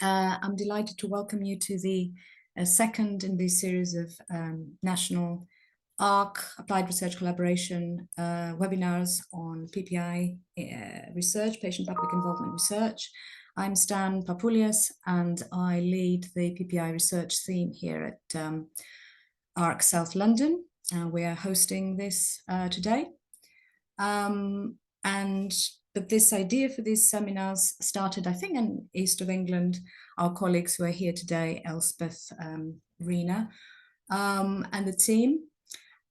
I'm delighted to welcome you to the second in this series of national ARC Applied Research Collaboration webinars on PPI research, patient public involvement research. I'm Stan Papoulias and I lead the PPI research team here at ARC South London. We are hosting this today. But this idea for these seminars started, I think, in East of England. Our colleagues who are here today, Elspeth, Rena, and the team.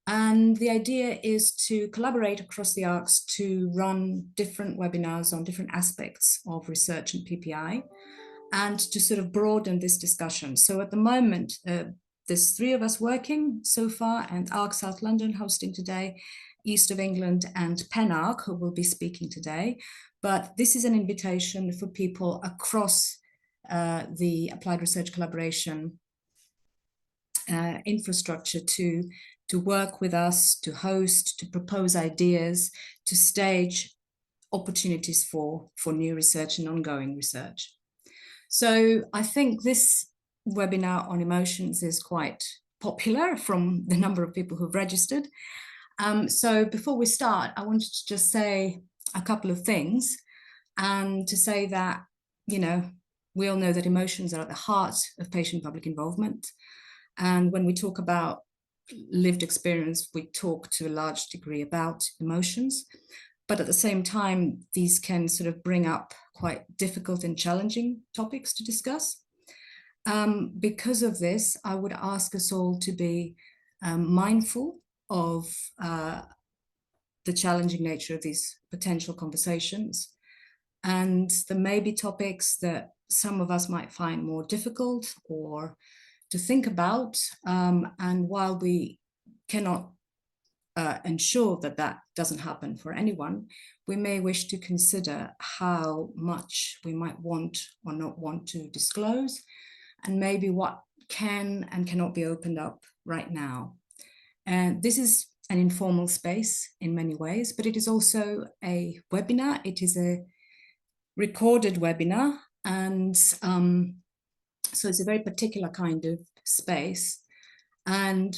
And the idea is to collaborate across the ARCs to run different webinars on different aspects of research and PPI, and to sort of broaden this discussion. So at the moment, there's 3 of us working so far, and ARC South London hosting today, East of England and PenArc, who will be speaking today. But this is an invitation for people across the applied research collaboration infrastructure to work with us, to host, to propose ideas, to stage opportunities for new research and ongoing research. So I think this webinar on emotions is quite popular from the number of people who've registered. So before we start, I wanted to just say a couple of things, and to say that, you know, we all know that emotions are at the heart of patient public involvement. And when we talk about lived experience, we talk to a large degree about emotions. But at the same time, these can sort of bring up quite difficult and challenging topics to discuss. Because of this, I would ask us all to be mindful of the challenging nature of these potential conversations. And there may be topics that some of us might find more difficult or to think about. And while we cannot ensure that that doesn't happen for anyone, we may wish to consider how much we might want or not want to disclose, and maybe what can and cannot be opened up right now. And this is an informal space in many ways, but it is also a webinar. It is a recorded webinar, and so it's a very particular kind of space. And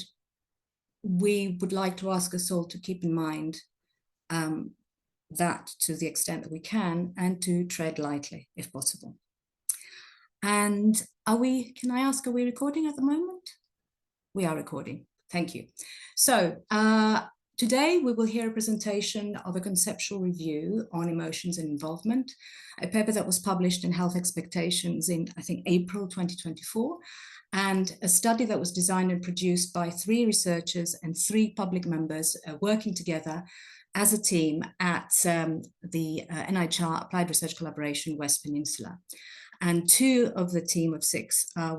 we would like to ask us all to keep in mind that to the extent that we can, and to tread lightly if possible. And can I ask, are we recording at the moment? We are recording. Thank you. So today we will hear a presentation of a conceptual review on emotions and involvement, a paper that was published in Health Expectations in, I think, April 2024, and a study that was designed and produced by 3 researchers and 3 public members working together as a team at the NIHR Applied Research Collaboration West Peninsula. And 2 of the team of 6 are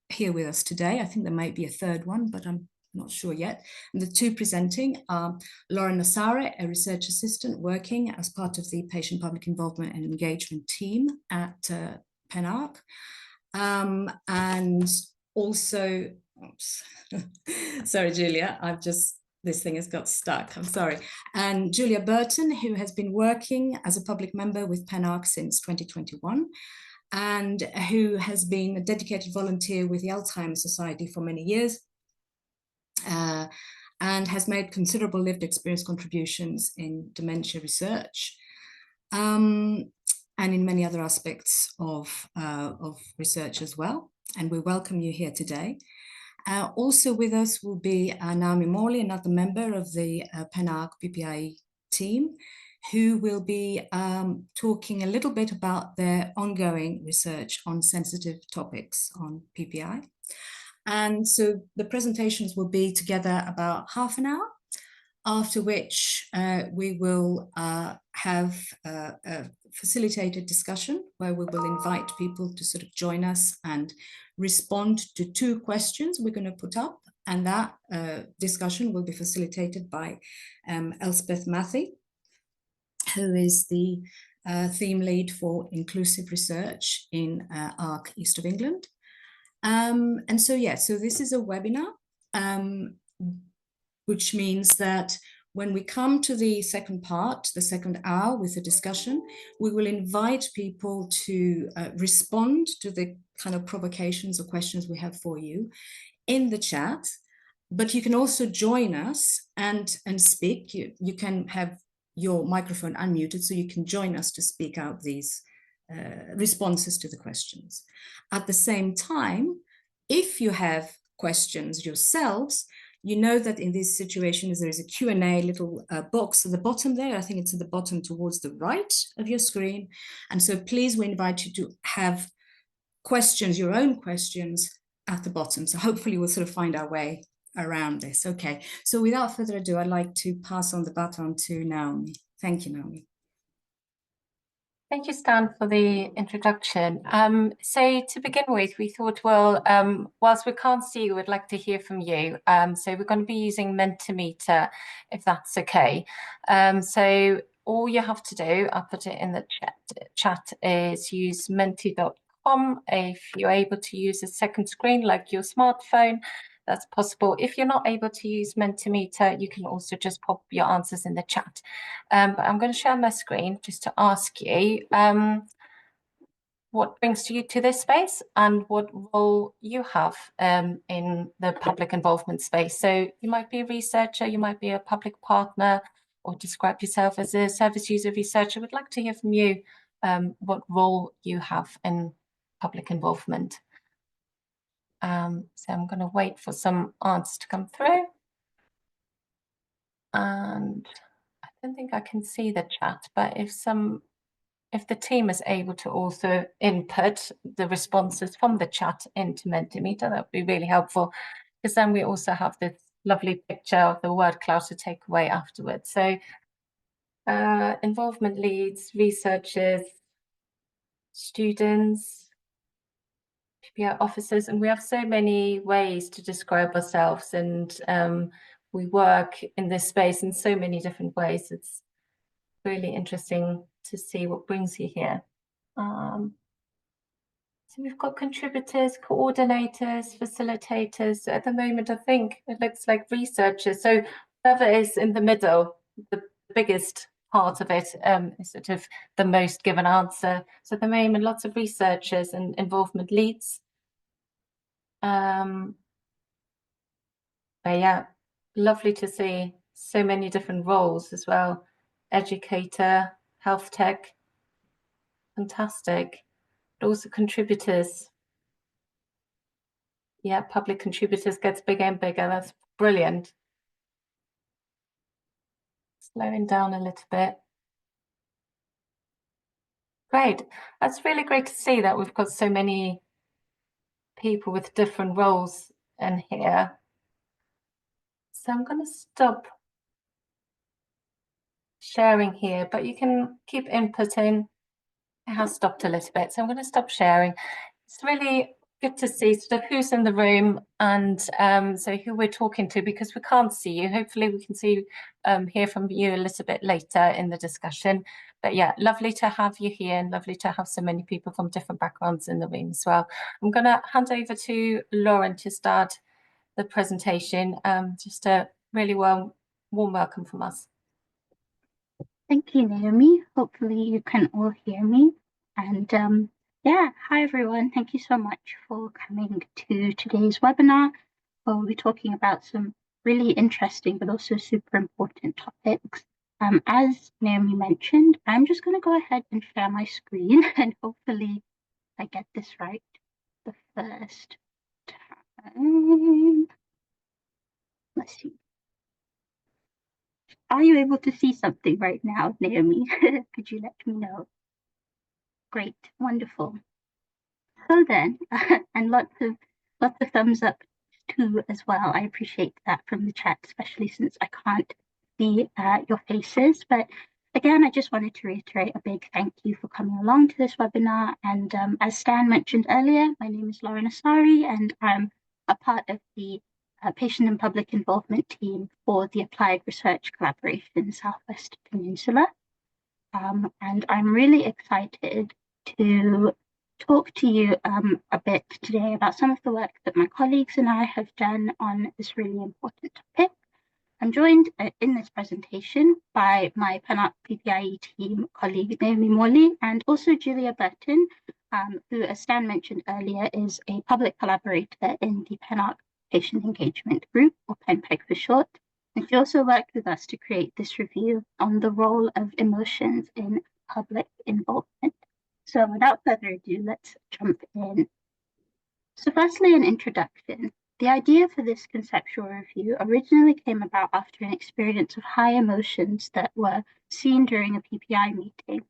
here with us today. I think there might be a 3rd one, but I'm not sure yet. And the 2 presenting are Lauren Asare, a research assistant working as part of the Patient Public Involvement and Engagement team at PenArc. And also, oops, sorry, Julia, this thing has got stuck, I'm sorry. And Julia Burton, who has been working as a public member with PenArc since 2021, and who has been a dedicated volunteer with the Alzheimer's Society for many years, and has made considerable lived experience contributions in dementia research, and in many other aspects of research as well. And we welcome you here today. Also with us will be Naomi Morley, another member of the PenArc PPIE team, who will be talking a little bit about their ongoing research on sensitive topics on PPI. And so the presentations will be together about half an hour, after which we will have a facilitated discussion where we will invite people to sort of join us and respond to 2 questions we're going to put up. And that discussion will be facilitated by Elspeth Mathy, who is the theme lead for inclusive research in ARC East of England. And so, yeah, so this is a webinar, which means that when we come to the second part, the second hour with the discussion, we will invite people to respond to the kind of provocations or questions we have for you in the chat. But you can also join us and speak. You can have your microphone unmuted, so you can join us to speak out these responses to the questions. At the same time, if you have questions yourselves, you know that in these situations, there is a Q&A little box at the bottom there. I think it's at the bottom towards the right of your screen. And so please, we invite you to have questions, your own questions at the bottom. So hopefully we'll sort of find our way around this. Okay, so without further ado, I'd like to pass on the baton to Naomi. Thank you, Naomi. Thank you, Stan, for the introduction. So to begin with, we thought, well, whilst we can't see you, we'd like to hear from you. So we're going to be using Mentimeter, if that's okay. So all you have to do, I'll put it in the chat is use menti.com. If you're able to use a second screen like your smartphone, that's possible. If you're not able to use Mentimeter, you can also just pop your answers in the chat. But I'm going to share my screen just to ask you what brings you to this space and what role you have in the public involvement space. So you might be a researcher, you might be a public partner, or describe yourself as a service user researcher. We'd like to hear from you what role you have in public involvement. So I'm going to wait for some answers to come through. And I don't think I can see the chat, but if the team is able to also input the responses from the chat into Mentimeter, that would be really helpful, because then we also have this lovely picture of the word cloud to take away afterwards. So involvement leads, researchers, students, PPIE officers, and we have so many ways to describe ourselves, and we work in this space in so many different ways. It's really interesting to see what brings you here. So we've got contributors, coordinators, facilitators. At the moment, I think it looks like researchers. So whoever is in the middle, the biggest part of it is sort of the most given answer. So at the moment, lots of researchers and involvement leads. But yeah, lovely to see so many different roles as well. Educator, health tech, fantastic. But also contributors. Yeah, public contributors gets bigger and bigger. That's brilliant. Slowing down a little bit. Great. That's really great to see that we've got so many people with different roles in here. So I'm going to stop sharing here, but you can keep inputting. It has stopped a little bit, so I'm going to stop sharing. It's really good to see sort of who's in the room and so who we're talking to, because we can't see you. Hopefully we can see hear from you a little bit later in the discussion. But yeah, lovely to have you here and lovely to have so many people from different backgrounds in the room as well. I'm going to hand over to Lauren to start the presentation. Just a really warm welcome from us. Thank you, Naomi. Hopefully you can all hear me. And yeah, hi everyone. Thank you so much for coming to today's webinar, where we'll be talking about some really interesting but also super important topics. As Naomi mentioned, I'm just going to go ahead and share my screen, and hopefully I get this right the first time. Let's see. Are you able to see something right now, Naomi? Could you let me know? Great, wonderful. So then, and lots of thumbs up too as well. I appreciate that from the chat, especially since I can't see your faces. But again, I just wanted to reiterate a big thank you for coming along to this webinar. And as Stan mentioned earlier, my name is Lauren Asare, and I'm a part of the Patient and Public Involvement team for the Applied Research Collaboration Southwest Peninsula. And I'm really excited to talk to you a bit today about some of the work that my colleagues and I have done on this really important topic. I'm joined in this presentation by my PPIE team colleague, Naomi Morley, and also Julia Burton, who, as Stan mentioned earlier, is a public collaborator in the PENARC Patient Engagement Group, or PENPEG for short. And she also worked with us to create this review on the role of emotions in public involvement. So without further ado, let's jump in. So firstly, an introduction. The idea for this conceptual review originally came about after an experience of high emotions that were seen during a PPI meeting.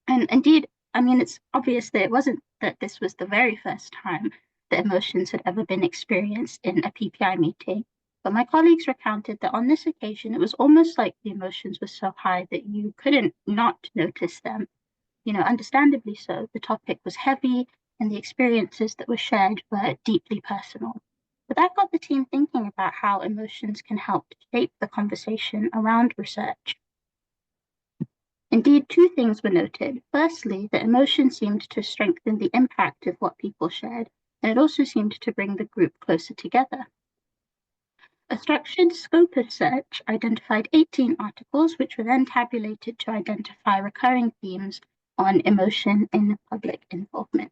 And indeed, I mean, it's obvious that it wasn't that this was the very first time that emotions had ever been experienced in a PPI meeting. But my colleagues recounted that on this occasion, it was almost like the emotions were so high that you couldn't not notice them. You know, understandably so, the topic was heavy and the experiences that were shared were deeply personal. But that got the team thinking about how emotions can help shape the conversation around research. Indeed, two things were noted. Firstly, that emotion seemed to strengthen the impact of what people shared, and it also seemed to bring the group closer together. A structured scope of search identified 18 articles, which were then tabulated to identify recurring themes on emotion in public involvement.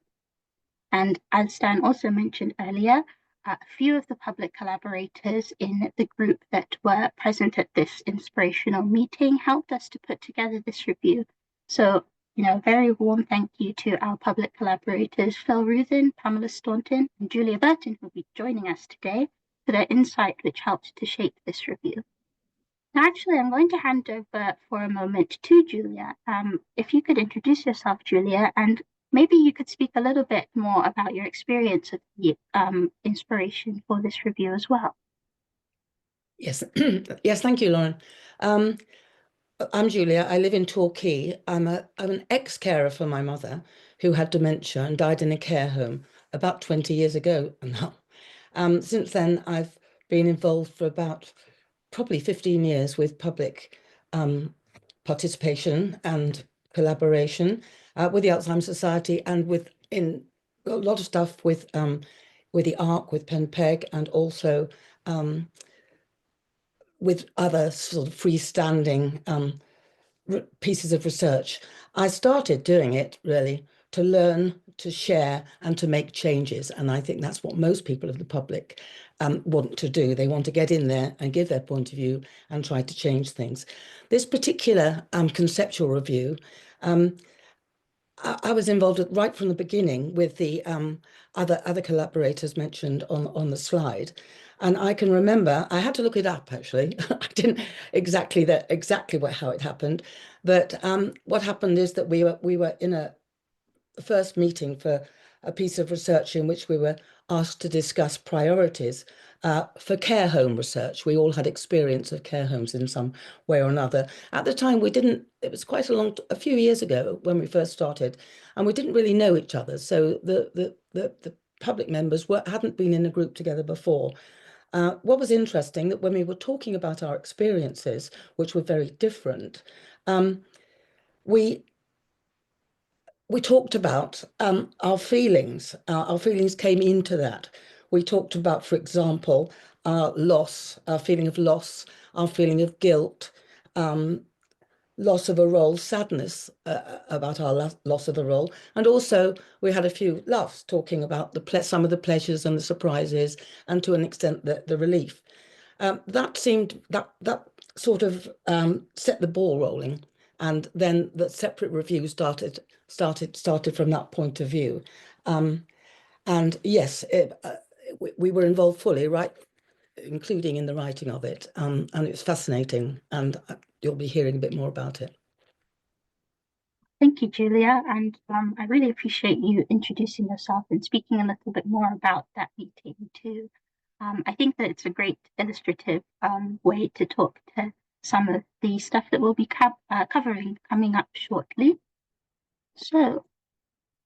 And as Stan also mentioned earlier, a few of the public collaborators in the group that were present at this inspirational meeting helped us to put together this review. So, you know, a very warm thank you to our public collaborators, Phil Ruthin, Pamela Staunton, and Julia Burton, who will be joining us today, for their insight, which helped to shape this review. Now, actually, I'm going to hand over for a moment to Julia. If you could introduce yourself, Julia, and maybe you could speak a little bit more about your experience of the inspiration for this review as well. Yes, yes, thank you, Lauren. I'm Julia. I live in Torquay. I'm an ex-carer for my mother, who had dementia and died in a care home about 20 years ago now. Since then, I've been involved for about probably 15 years with public participation and collaboration with the Alzheimer's Society and in a lot of stuff with the ARC, with PENPEG, and also with other sort of freestanding pieces of research. I started doing it really to learn, to share, and to make changes. And I think that's what most people of the public want to do. They want to get in there and give their point of view and try to change things. This particular conceptual review, I was involved right from the beginning with the other collaborators mentioned on the slide. And I can remember, I had to look it up actually. I didn't exactly how it happened. But what happened is that we were in a first meeting for a piece of research in which we were asked to discuss priorities for care home research. We all had experience of care homes in some way or another. At the time, we didn't, it was quite a few years ago when we first started, and we didn't really know each other. So the public members hadn't been in a group together before. What was interesting that when we were talking about our experiences, which were very different, we talked about our feelings. Our feelings came into that. We talked about, for example, our loss, our feeling of loss, our feeling of guilt, loss of a role, sadness about our loss of a role. And also we had a few laughs talking about some of the pleasures and the surprises, and to an extent the relief. That sort of set the ball rolling. And then the separate review started from that point of view. And yes, we were involved fully, right, including in the writing of it. And it was fascinating, and you'll be hearing a bit more about it. Thank you, Julia. And I really appreciate you introducing yourself and speaking a little bit more about that meeting too. I think that it's a great illustrative way to talk to some of the stuff that we'll be covering coming up shortly. So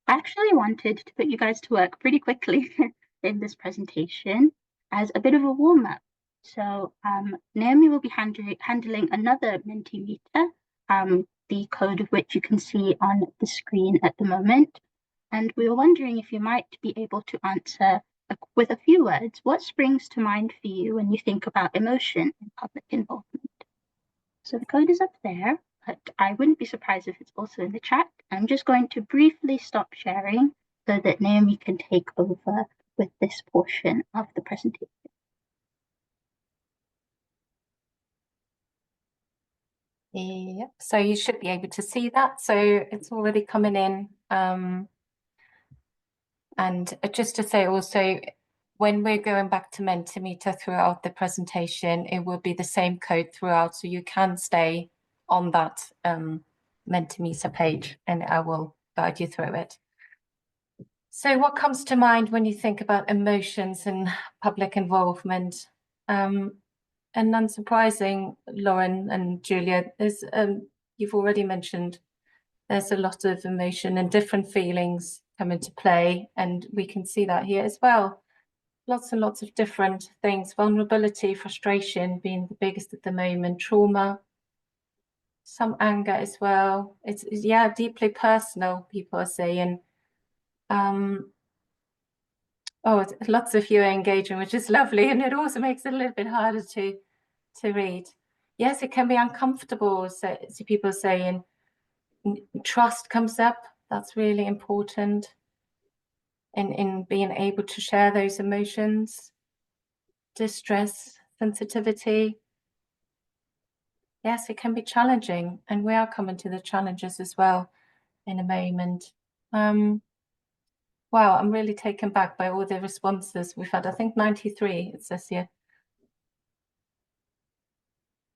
I actually wanted to put you guys to work pretty quickly in this presentation as a bit of a warm-up. So Naomi will be handling another Mentimeter, the code of which you can see on the screen at the moment. And we were wondering if you might be able to answer with a few words, what springs to mind for you when you think about emotion in public involvement? So the code is up there, but I wouldn't be surprised if it's also in the chat. I'm just going to briefly stop sharing so that Naomi can take over with this portion of the presentation. Yep, so you should be able to see that. So it's already coming in. And just to say also, when we're going back to Mentimeter throughout the presentation, it will be the same code throughout, so you can stay on that Mentimeter page and I will guide you through it. So what comes to mind when you think about emotions and public involvement? And unsurprising, Lauren and Julia, there's, you've already mentioned there's a lot of emotion and different feelings come into play, and we can see that here as well. Lots and lots of different things, vulnerability, frustration being the biggest at the moment, trauma, some anger as well. It's yeah, deeply personal, people are saying. Oh, lots of you are engaging, which is lovely, and it also makes it a little bit harder to read. Yes, it can be uncomfortable, so people are saying. Trust comes up, that's really important in being able to share those emotions. Distress, sensitivity. Yes, it can be challenging, and we are coming to the challenges as well in a moment. Wow, I'm really taken back by all the responses we've had. I think 93 it says here.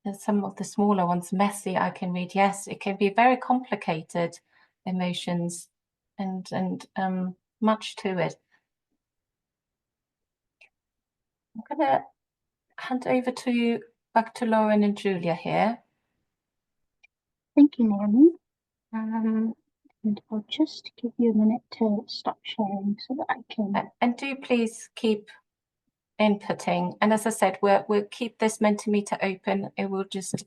And some of the smaller ones, messy, I can read. Yes, it can be very complicated emotions and much to it. I'm going to hand over to back to Lauren and Julia here. Thank you, Naomi. And I'll just give you a minute to stop sharing so that I can. And do please keep inputting. And as I said, we'll keep this Mentimeter open. It will just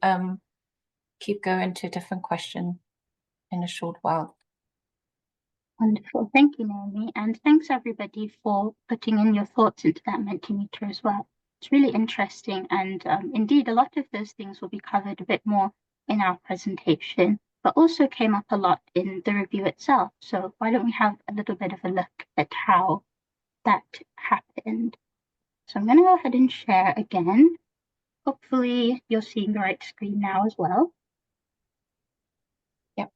keep going to a different question in a short while. Wonderful. Thank you, Naomi. And thanks everybody for putting in your thoughts into that Mentimeter as well. It's really interesting. And indeed, a lot of those things will be covered a bit more in our presentation, but also came up a lot in the review itself. So why don't we have a little bit of a look at how that happened. So I'm going to go ahead and share again. Hopefully you're seeing the right screen now as well. Yep.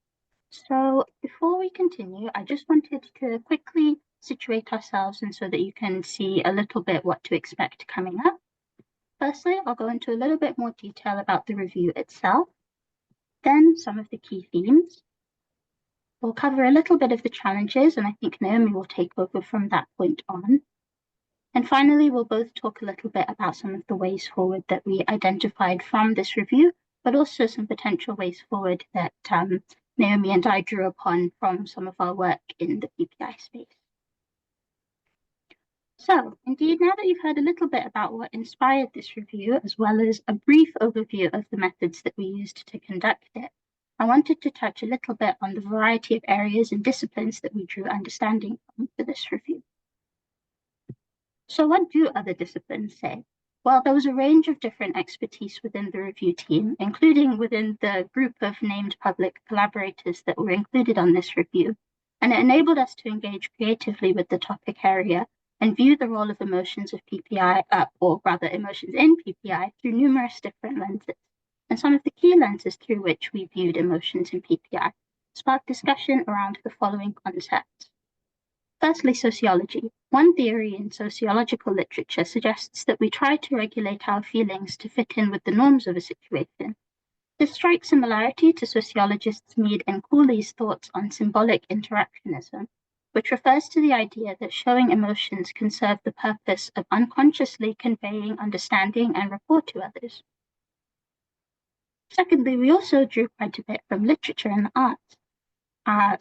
So before we continue, I just wanted to quickly situate ourselves and so that you can see a little bit what to expect coming up. Firstly, I'll go into a little bit more detail about the review itself, then some of the key themes. We'll cover a little bit of the challenges, and I think Naomi will take over from that point on. And finally, we'll both talk a little bit about some of the ways forward that we identified from this review, but also some potential ways forward that Naomi and I drew upon from some of our work in the PPI space. So, indeed, now that you've heard a little bit about what inspired this review, as well as a brief overview of the methods that we used to conduct it, I wanted to touch a little bit on the variety of areas and disciplines that we drew understanding from for this review. So what do other disciplines say? Well, there was a range of different expertise within the review team, including within the group of named public collaborators that were included on this review, and it enabled us to engage creatively with the topic area and view the role of emotions of PPI, or rather emotions in PPI, through numerous different lenses. And some of the key lenses through which we viewed emotions in PPI sparked discussion around the following concepts. Firstly, sociology. One theory in sociological literature suggests that we try to regulate our feelings to fit in with the norms of a situation. This strikes similarity to sociologists Mead and Cooley's thoughts on symbolic interactionism, which refers to the idea that showing emotions can serve the purpose of unconsciously conveying understanding and rapport to others. Secondly, we also drew quite a bit from literature and the arts.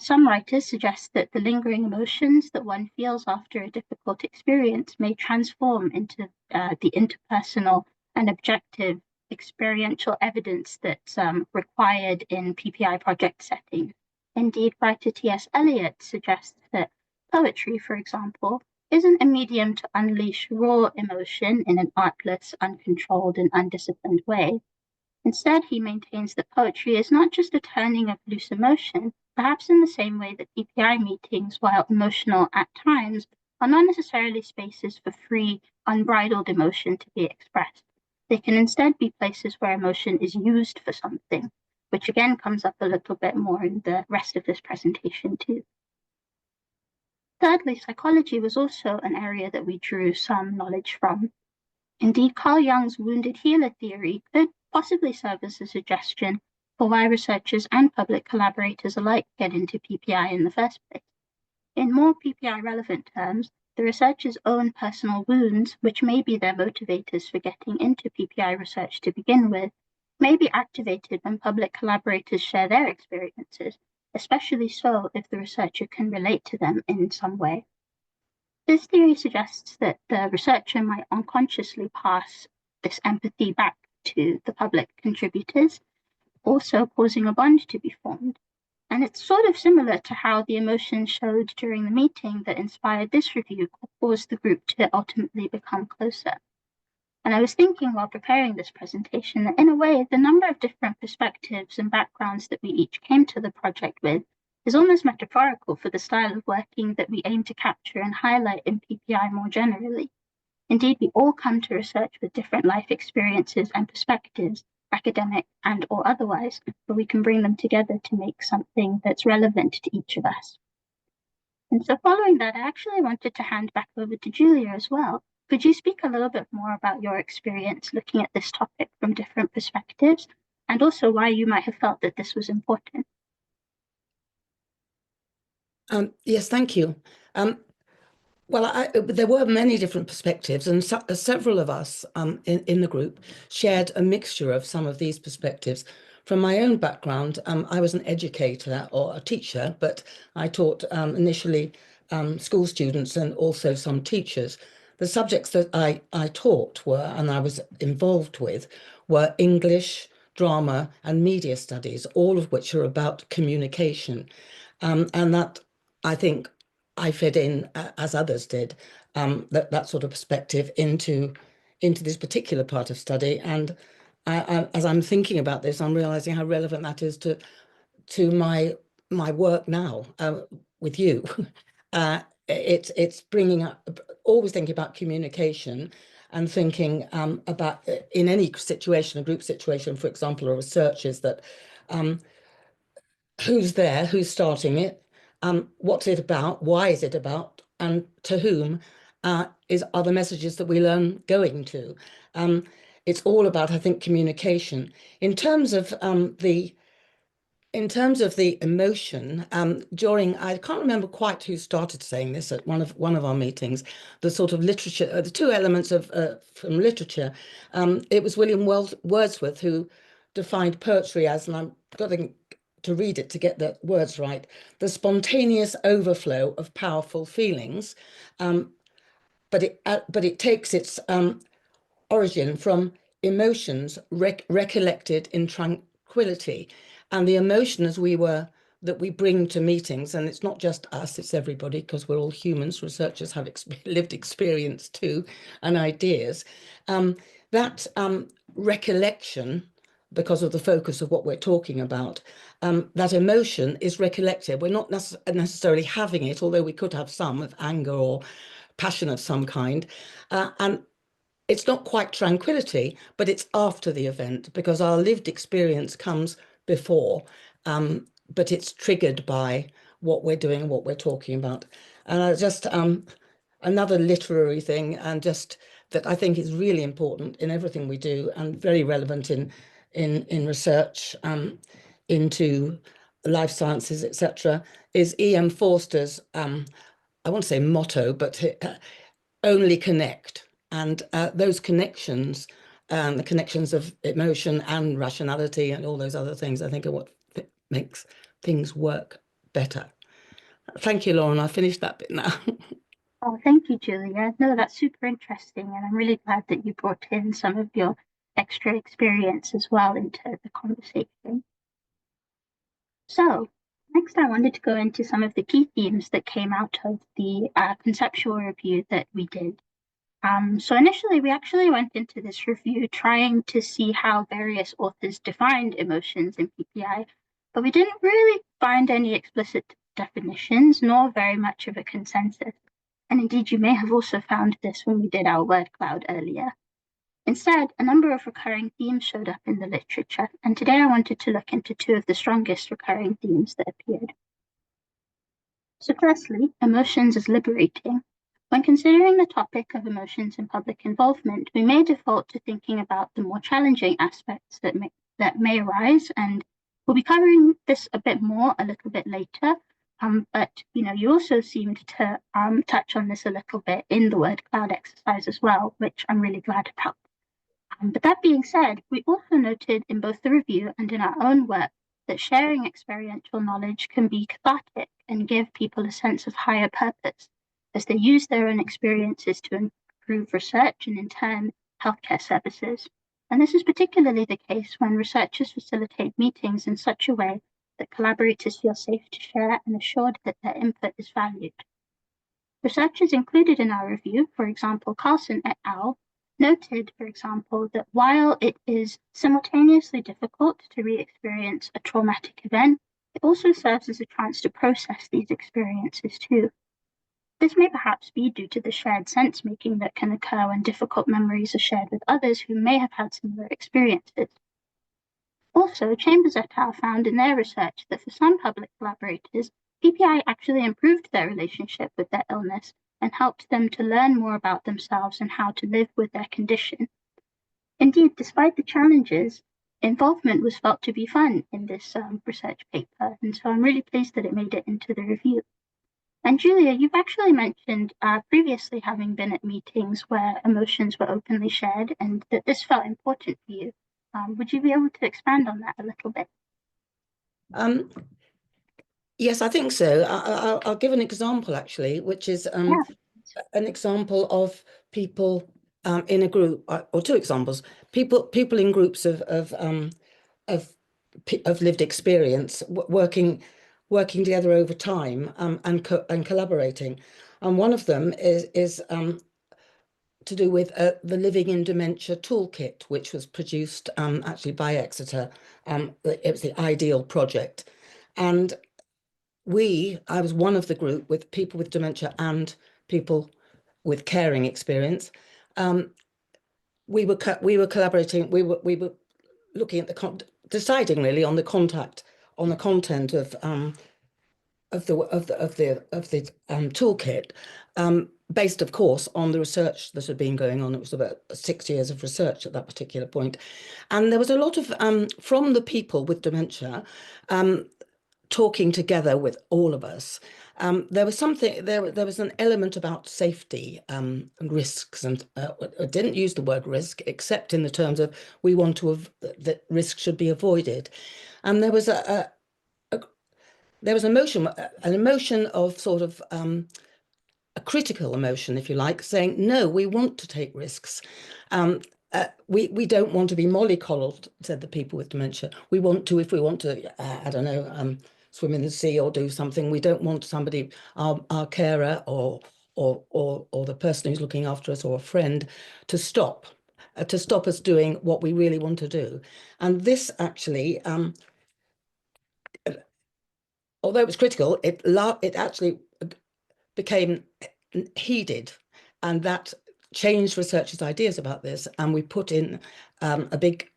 Some writers suggest that the lingering emotions that one feels after a difficult experience may transform into the interpersonal and objective experiential evidence that's required in PPI project settings. Indeed, writer T.S. Eliot suggests that poetry, for example, isn't a medium to unleash raw emotion in an artless, uncontrolled, and undisciplined way. Instead, he maintains that poetry is not just a turning of loose emotion, perhaps in the same way that PPI meetings, while emotional at times, are not necessarily spaces for free, unbridled emotion to be expressed. They can instead be places where emotion is used for something, which again comes up a little bit more in the rest of this presentation too. Thirdly, psychology was also an area that we drew some knowledge from. Indeed, Carl Jung's wounded healer theory could possibly serve as a suggestion for why researchers and public collaborators alike get into PPI in the first place. In more PPI relevant terms, the researchers' own personal wounds, which may be their motivators for getting into PPI research to begin with, may be activated when public collaborators share their experiences, especially so if the researcher can relate to them in some way. This theory suggests that the researcher might unconsciously pass this empathy back to the public contributors, also causing a bond to be formed. And it's sort of similar to how the emotions showed during the meeting that inspired this review caused the group to ultimately become closer. And I was thinking while preparing this presentation that in a way, the number of different perspectives and backgrounds that we each came to the project with is almost metaphorical for the style of working that we aim to capture and highlight in PPI more generally. Indeed, we all come to research with different life experiences and perspectives, academic and or otherwise, but we can bring them together to make something that's relevant to each of us. And so following that, I actually wanted to hand back over to Julia as well. Could you speak a little bit more about your experience looking at this topic from different perspectives, and also why you might have felt that this was important? Yes, thank you. Well, there were many different perspectives, and several of us in the group shared a mixture of some of these perspectives. From my own background, I was an educator or a teacher, but I taught initially school students and also some teachers. The subjects that I taught were, and I was involved with, were English, drama, and media studies, all of which are about communication. And that, I think, I fed in, as others did, that sort of perspective into this particular part of study. And as I'm thinking about this, I'm realizing how relevant that is to my work now with you. It's bringing up, always thinking about communication and thinking about, in any situation, a group situation, for example, or research, is that who's there, who's starting it, what's it about, why is it about, and to whom are the messages that we learn going to. It's all about, I think, communication. In terms of the emotion, during, I can't remember quite who started saying this at one of our meetings, the sort of literature, the two elements of from literature. It was William Wordsworth who defined poetry as, and I'm going to read it to get the words right, the spontaneous overflow of powerful feelings, but it takes its origin from emotions recollected in tranquility, and the emotion that we bring to meetings, and it's not just us, it's everybody, because we're all humans. Researchers have lived experience too, and ideas. That recollection, because of the focus of what we're talking about, that emotion is recollected. We're not necessarily having it, although we could have some of anger or passion of some kind. And it's not quite tranquility, but it's after the event, because our lived experience comes before, but it's triggered by what we're doing and what we're talking about. And just another literary thing, and just that I think is really important in everything we do and very relevant in research into life sciences, etc., is E.M. Forster's, I won't say motto, but only connect. And those connections, the connections of emotion and rationality and all those other things, I think are what makes things work better. Thank you, Lauren. I finished that bit now. Oh, thank you, Julia. No, that's super interesting. And I'm really glad that you brought in some of your extra experience as well into the conversation. So Next, I wanted to go into some of the key themes that came out of the conceptual review that we did. So initially, we actually went into this review trying to see how various authors defined emotions in PPI, but we didn't really find any explicit definitions, nor very much of a consensus. And indeed, you may have also found this when we did our word cloud earlier. Instead, a number of recurring themes showed up in the literature, and today I wanted to look into two of the strongest recurring themes that appeared. So firstly, emotions as liberating. When considering the topic of emotions in public involvement, we may default to thinking about the more challenging aspects that may arise, and we'll be covering this a bit more a little bit later. But you also seemed to touch on this a little bit in the word cloud exercise as well, which I'm really glad about. But that being said, we also noted in both the review and in our own work that sharing experiential knowledge can be cathartic and give people a sense of higher purpose as they use their own experiences to improve research and in turn healthcare services. And this is particularly the case when researchers facilitate meetings in such a way that collaborators feel safe to share and assured that their input is valued. Researchers included in our review, for example, Carlson et al., noted, for example, that while it is simultaneously difficult to re-experience a traumatic event, it also serves as a chance to process these experiences too. This may perhaps be due to the shared sense-making that can occur when difficult memories are shared with others who may have had similar experiences. Also, Chambers et al. Found in their research that for some public collaborators, PPI actually improved their relationship with their illness and helped them to learn more about themselves and how to live with their condition. Indeed, despite the challenges, involvement was felt to be fun in this research paper, and so I'm really pleased that it made it into the review. And Julia, you've actually mentioned previously having been at meetings where emotions were openly shared and that this felt important for you. Would you be able to expand on that a little bit? Yes, I think so. I'll give an example actually, which is an example of people in a group, or two examples. People in groups of lived experience, working together over time and collaborating. And one of them is to do with the Living in Dementia toolkit, which was produced actually by Exeter. It was the IDEAL project, and I was one of the group with people with dementia and people with caring experience. We were collaborating. We were looking at deciding really on the content of the toolkit, based of course on the research that had been going on. It was about 6 years of research at that particular point, and there was a lot of from the people with dementia. Talking together with all of us, there was something. There was an element about safety and risks, and I didn't use the word risk except in the terms of we want to that risk should be avoided, and there was an emotion of sort of a critical emotion, if you like, saying no, we want to take risks. We don't want to be mollycoddled, said the people with dementia. We want to, if we want to, I don't know, swim in the sea or do something. We don't want somebody, our carer or the person who's looking after us or a friend, to stop us doing what we really want to do. And this actually, although it was critical, it actually became heeded, and that changed researchers' ideas about this. And we put in a big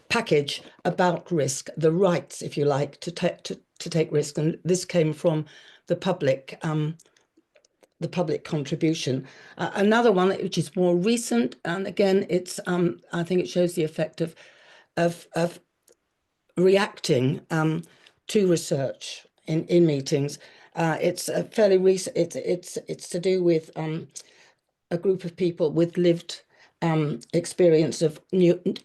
package about risk, the rights, if you like, to take risk, and this came from the public contribution. Another one which is more recent, and again, it's I think it shows the effect of reacting to research in meetings. It's fairly recent. It's to do with a group of people with lived experience of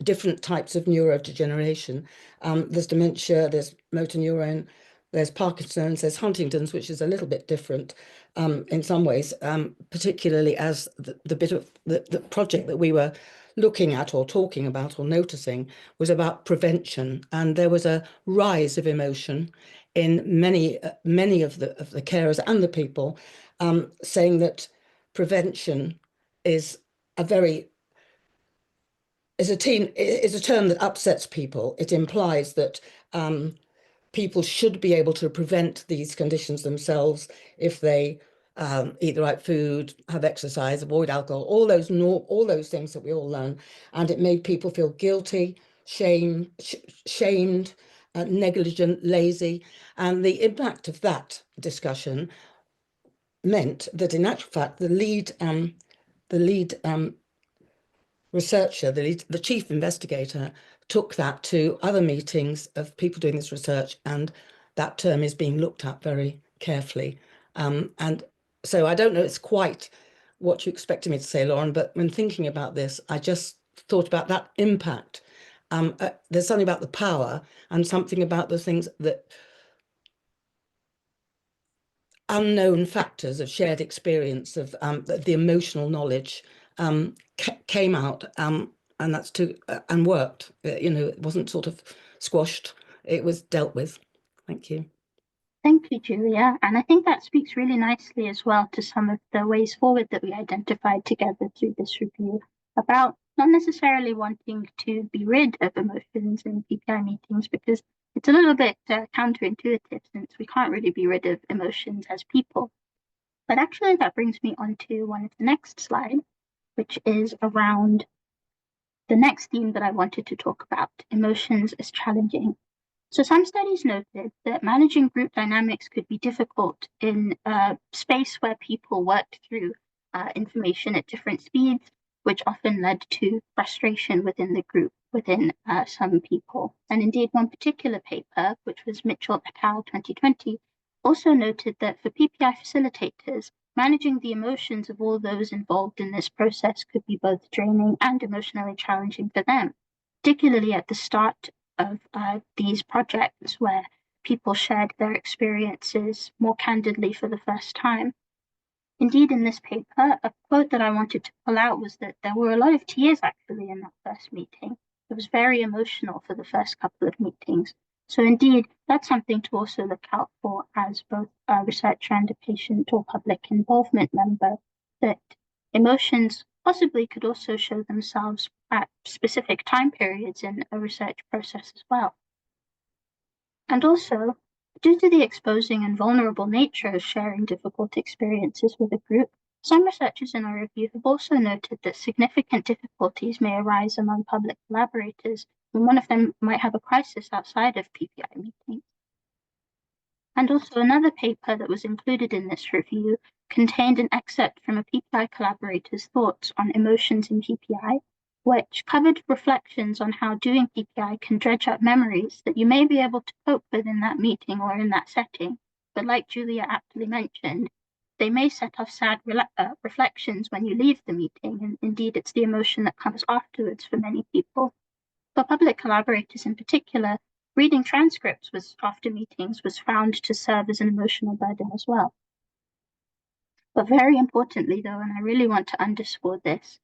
different types of neurodegeneration. There's dementia, there's motor neurone, there's Parkinson's, there's Huntington's, which is a little bit different in some ways, particularly as the bit of the project that we were looking at or talking about or noticing was about prevention. And there was a rise of emotion in many of the carers and the people, saying that prevention is a term that upsets people. It implies that people should be able to prevent these conditions themselves if they eat the right food, have exercise, avoid alcohol, all those things that we all learn. And it made people feel guilty, shamed, negligent, lazy. And the impact of that discussion meant that, in actual fact, the lead researcher, the chief investigator, took that to other meetings of people doing this research, and that term is being looked at very carefully. And so I don't know it's quite what you expected me to say, Lauren, but when thinking about this, I just thought about that impact. There's something about the power and something about the things that unknown factors of shared experience of the emotional knowledge came out, and that's and worked. It wasn't sort of squashed, it was dealt with. Thank you. Thank you, Julia. And I think that speaks really nicely as well to some of the ways forward that we identified together through this review, about not necessarily wanting to be rid of emotions in PPI meetings, because it's a little bit counterintuitive, since we can't really be rid of emotions as people. But actually that brings me on to one of the next slides, which is around the next theme that I wanted to talk about, emotions as challenging. So some studies noted that managing group dynamics could be difficult in a space where people worked through information at different speeds, which often led to frustration within the group, within some people. And indeed, one particular paper, which was Mitchell et al. 2020, also noted that for PPI facilitators, managing the emotions of all those involved in this process could be both draining and emotionally challenging for them, particularly at the start of these projects where people shared their experiences more candidly for the first time. Indeed, in this paper, a quote that I wanted to pull out was that there were a lot of tears actually in that first meeting. It was very emotional for the first couple of meetings. So indeed, that's something to also look out for as both a researcher and a patient or public involvement member, that emotions possibly could also show themselves at specific time periods in a research process as well. And also, due to the exposing and vulnerable nature of sharing difficult experiences with a group, some researchers in our review have also noted that significant difficulties may arise among public collaborators when one of them might have a crisis outside of PPI meetings. And also, another paper that was included in this review contained an excerpt from a PPI collaborator's thoughts on emotions in PPI, which covered reflections on how doing PPI can dredge up memories that you may be able to cope with in that meeting or in that setting. But like Julia aptly mentioned, they may set off sad reflections when you leave the meeting, and indeed it's the emotion that comes afterwards for many people. For public collaborators in particular, reading transcripts after meetings was found to serve as an emotional burden as well. But very importantly though, and I really want to underscore this,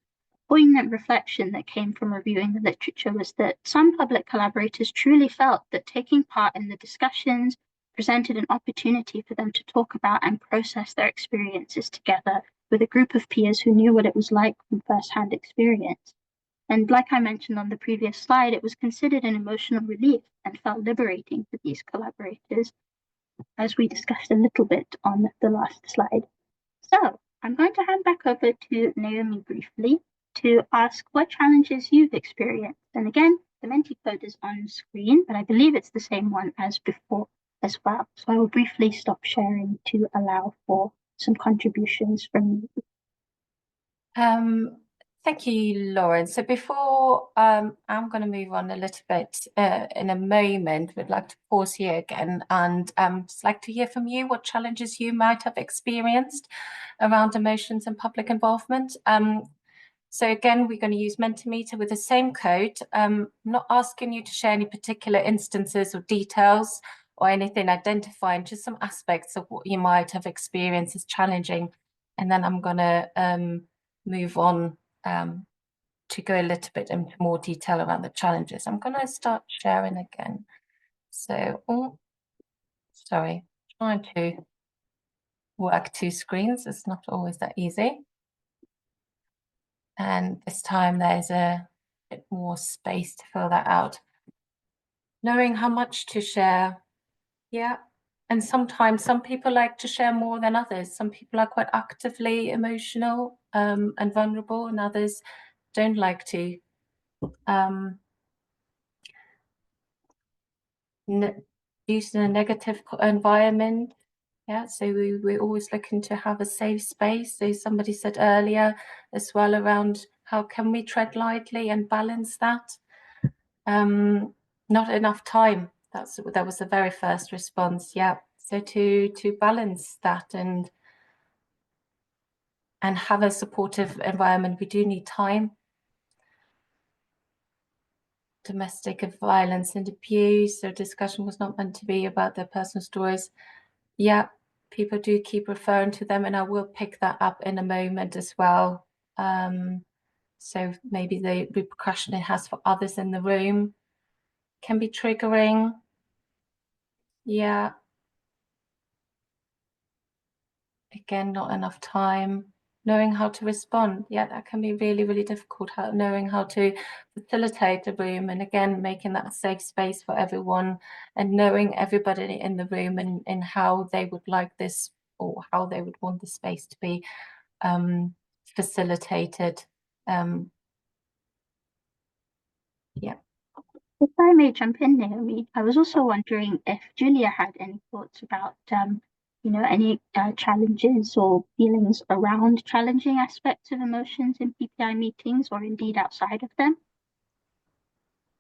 poignant reflection that came from reviewing the literature was that some public collaborators truly felt that taking part in the discussions presented an opportunity for them to talk about and process their experiences together with a group of peers who knew what it was like from first-hand experience. And like I mentioned on the previous slide, it was considered an emotional relief and felt liberating for these collaborators, as we discussed a little bit on the last slide. So I'm going to hand back over to Naomi briefly to ask what challenges you've experienced. And again, the Menti code is on screen, but I believe it's the same one as before as well. So I will briefly stop sharing to allow for some contributions from you. Thank you, Lauren. So before I'm going to move on a little bit in a moment, we'd like to pause here again and just like to hear from you what challenges you might have experienced around emotions and public involvement. So again, we're going to use Mentimeter with the same code. I'm not asking you to share any particular instances or details or anything, identifying just some aspects of what you might have experienced as challenging. And then I'm going to move on to go a little bit into more detail around the challenges. I'm going to start sharing again. So, Sorry, trying to work two screens. It's not always that easy. And this time there's a bit more space to fill that out. Knowing how much to share. Yeah. And sometimes some people like to share more than others. Some people are quite actively emotional and vulnerable, and others don't like to. Used in a negative environment. Yeah, so we're always looking to have a safe space. So somebody said earlier as well around how can we tread lightly and balance that? Not enough time. That was the very first response. Yeah. So to balance that and have a supportive environment, we do need time. Domestic violence and abuse. So discussion was not meant to be about their personal stories. Yeah, people do keep referring to them, and I will pick that up in a moment as well. So maybe the repercussion it has for others in the room can be triggering. Yeah. Again, not enough time. Knowing how to respond. Yeah, that can be really, really difficult. Knowing how to facilitate the room, and again, making that a safe space for everyone, and knowing everybody in the room and how they would like this, or how they would want the space to be facilitated. Yeah. If I may jump in, Naomi, I was also wondering if Julia had any thoughts about, any challenges or feelings around challenging aspects of emotions in PPI meetings, or indeed outside of them.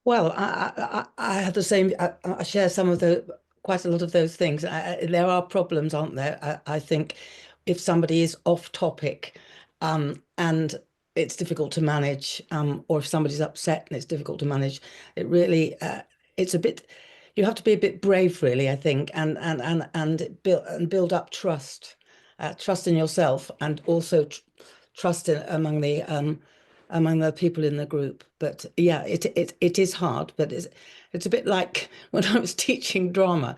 Well, I have the same. I share quite a lot of those things. There are problems, aren't there? I think if somebody is off topic, and it's difficult to manage, or if somebody's upset and it's difficult to manage, it really, it's a bit. You have to be a bit brave, really, I think, and build up trust, trust in yourself, and also trust among the people in the group. But yeah, it is hard, but it's a bit like when I was teaching drama,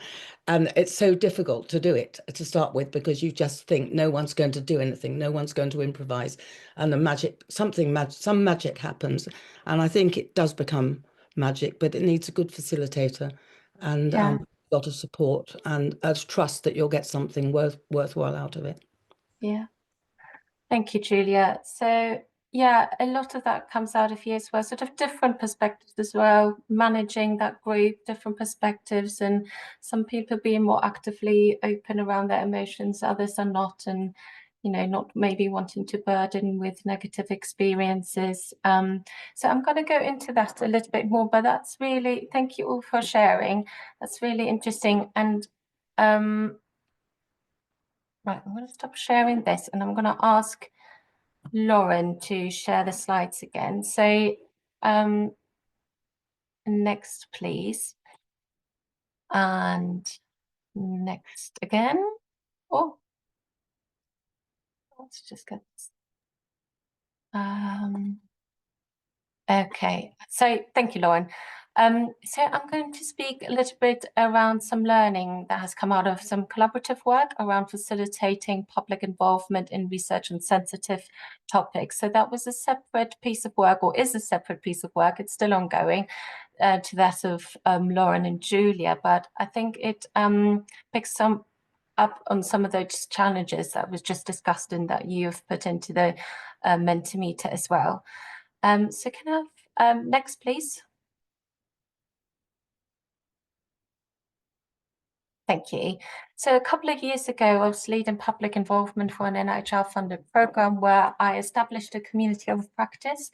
and it's so difficult to do it to start with, because you just think no one's going to do anything, no one's going to improvise, and some magic happens, and I think it does become magic, but it needs a good facilitator and a lot of support and trust that you'll get something worthwhile out of it. Yeah. Thank you, Julia. So yeah, a lot of that comes out of you as well, sort of different perspectives as well, managing that group, different perspectives, and some people being more actively open around their emotions, others are not, and not maybe wanting to burden with negative experiences. So I'm going to go into that a little bit more, but that's really, thank you all for sharing. That's really interesting. And right, I'm going to stop sharing this, and I'm going to ask Lauren to share the slides again. So next, please. And next again. Oh, let's just get this. Okay, so thank you, Lauren. So I'm going to speak a little bit around some learning that has come out of some collaborative work around facilitating public involvement in research on sensitive topics. So that was a separate piece of work, or is a separate piece of work. It's still ongoing to that of Lauren and Julia, but I think it picks up on some of those challenges that was just discussed and that you've put into the Mentimeter as well. So can I have next, please? Thank you. So a couple of years ago, I was leading public involvement for an NIHR funded program where I established a community of practice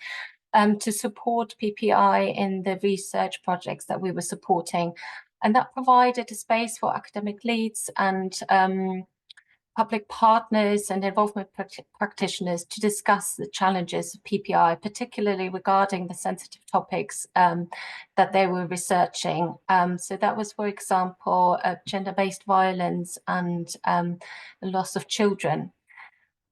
to support PPI in the research projects that we were supporting. And that provided a space for academic leads and public partners and involvement practitioners to discuss the challenges of PPI, particularly regarding the sensitive topics that they were researching. So that was, for example, gender-based violence and the loss of children.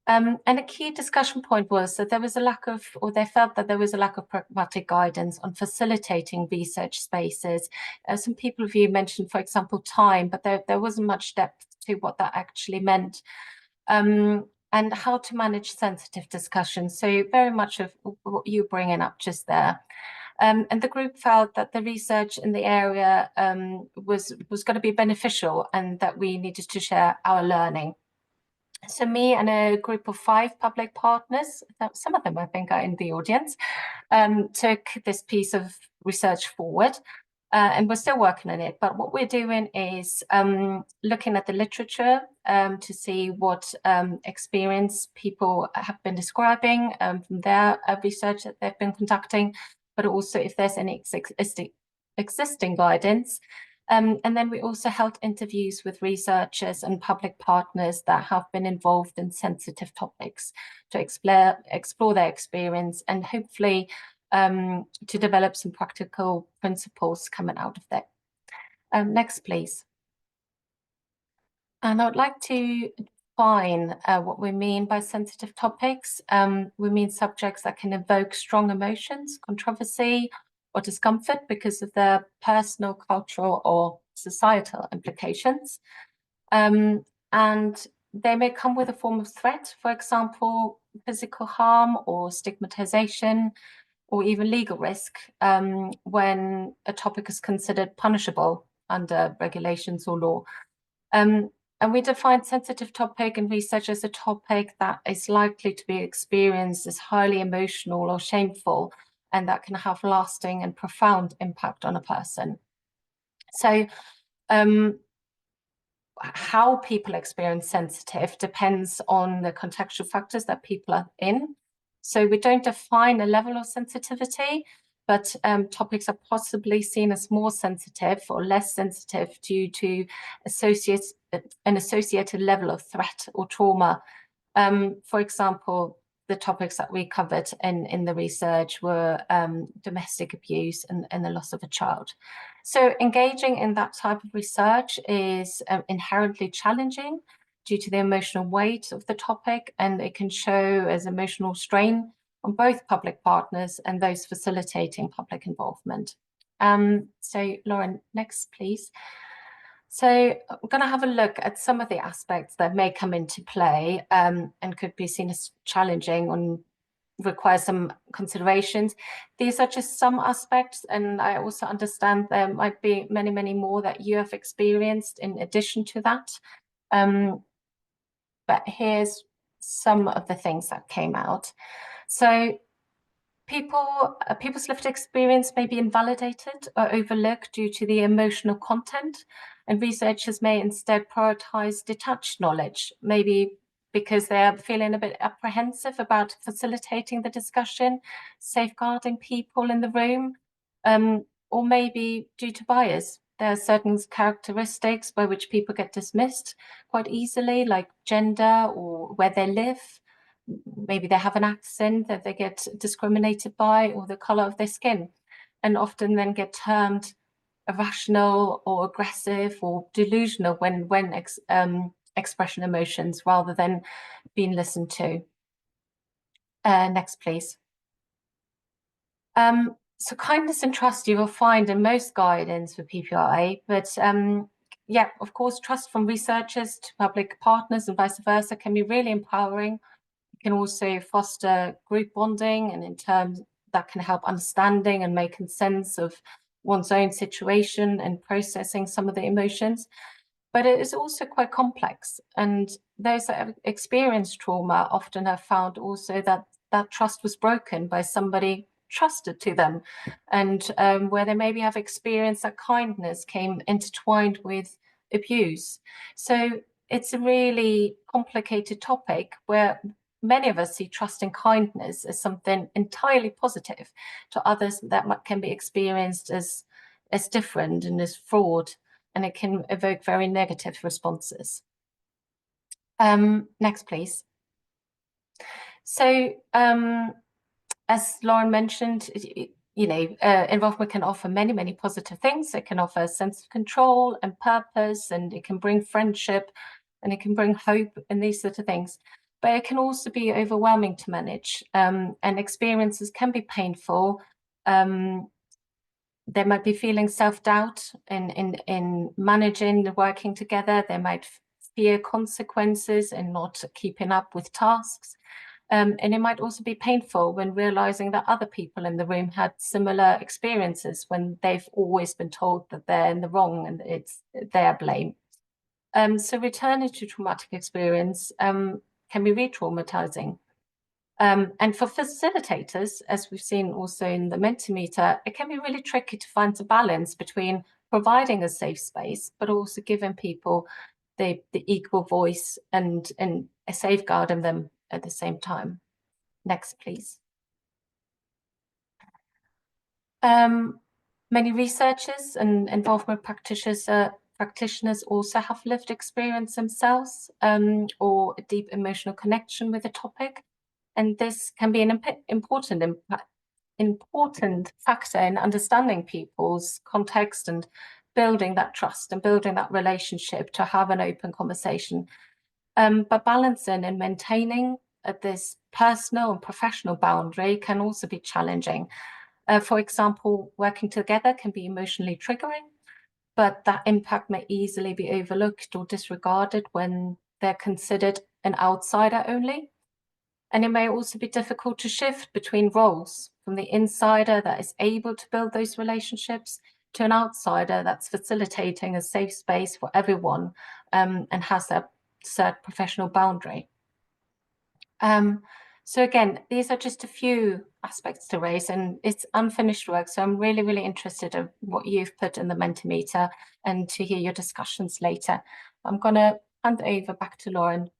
And a key discussion point was that there was a lack of, or they felt that there was a lack of pragmatic guidance on facilitating research spaces. Some people of you mentioned, for example, time, but there wasn't much depth to what that actually meant. And how to manage sensitive discussions. So very much of what you're bringing up just there. And the group felt that the research in the area was going to be beneficial and that we needed to share our learning. So me and a group of 5 public partners, some of them I think are in the audience, took this piece of research forward. And we're still working on it. But what we're doing is looking at the literature to see what experience people have been describing from their research that they've been conducting, but also if there's any existing guidance. And then we also held interviews with researchers and public partners that have been involved in sensitive topics to explore their experience and hopefully to develop some practical principles coming out of that. Next, please. And I would like to define what we mean by sensitive topics. We mean subjects that can evoke strong emotions, controversy, or discomfort because of their personal, cultural, or societal implications. And they may come with a form of threat, for example, physical harm or stigmatization, or even legal risk when a topic is considered punishable under regulations or law. And we define sensitive topic in research as a topic that is likely to be experienced as highly emotional or shameful, and that can have lasting and profound impact on a person. So how people experience sensitive depends on the contextual factors that people are in. So we don't define a level of sensitivity, but topics are possibly seen as more sensitive or less sensitive due to an associated level of threat or trauma. For example, the topics that we covered in the research were domestic abuse and the loss of a child. So engaging in that type of research is inherently challenging due to the emotional weight of the topic, and it can show as emotional strain on both public partners and those facilitating public involvement. So Lauren, next please. So I'm going to have a look at some of the aspects that may come into play and could be seen as challenging and require some considerations. These are just some aspects, and I also understand there might be many, many more that you have experienced in addition to that. But here's some of the things that came out. So people's lived experience may be invalidated or overlooked due to the emotional content, and researchers may instead prioritize detached knowledge, maybe because they're feeling a bit apprehensive about facilitating the discussion, safeguarding people in the room, or maybe due to bias. There are certain characteristics by which people get dismissed quite easily, like gender or where they live. Maybe they have an accent that they get discriminated by, or the color of their skin, and often then get termed irrational or aggressive or delusional when expression emotions rather than being listened to. Next, please. So kindness and trust you will find in most guidance for PPIE, but yeah, of course, trust from researchers to public partners and vice versa can be really empowering. It can also foster group bonding, and in terms that can help understanding and making sense of one's own situation and processing some of the emotions. But it is also quite complex, and those that have experienced trauma often have found also that that trust was broken by somebody trusted to them, and where they maybe have experienced that kindness came intertwined with abuse. So it's a really complicated topic where many of us see trust and kindness as something entirely positive, to others that can be experienced as different and as fraud, and it can evoke very negative responses. Next, please. So as Lauren mentioned, involvement can offer many, many positive things. It can offer a sense of control and purpose, and it can bring friendship, and it can bring hope and these sort of things. but it can also be overwhelming to manage, and experiences can be painful. They might be feeling self-doubt in managing the working together. They might fear consequences and not keeping up with tasks. And it might also be painful when realizing that other people in the room had similar experiences when they've always been told that they're in the wrong and it's their blame. So returning to traumatic experience can be re-traumatizing. And for facilitators, as we've seen also in the Mentimeter, it can be really tricky to find the balance between providing a safe space, but also giving people the equal voice and safeguarding them at the same time. Next, please. Many researchers and involvement practitioners also have lived experience themselves, or a deep emotional connection with a topic. And this can be an important factor in understanding people's context and building that trust and building that relationship to have an open conversation. But balancing and maintaining this personal and professional boundary can also be challenging. For example, working together can be emotionally triggering, but that impact may easily be overlooked or disregarded when they're considered an outsider only. And it may also be difficult to shift between roles, from the insider that is able to build those relationships to an outsider that's facilitating a safe space for everyone, and has that set professional boundary. So again, these are just a few aspects to raise, and it's unfinished work. So I'm really, really interested in what you've put in the Mentimeter and to hear your discussions later. I'm going to hand over back to Lauren.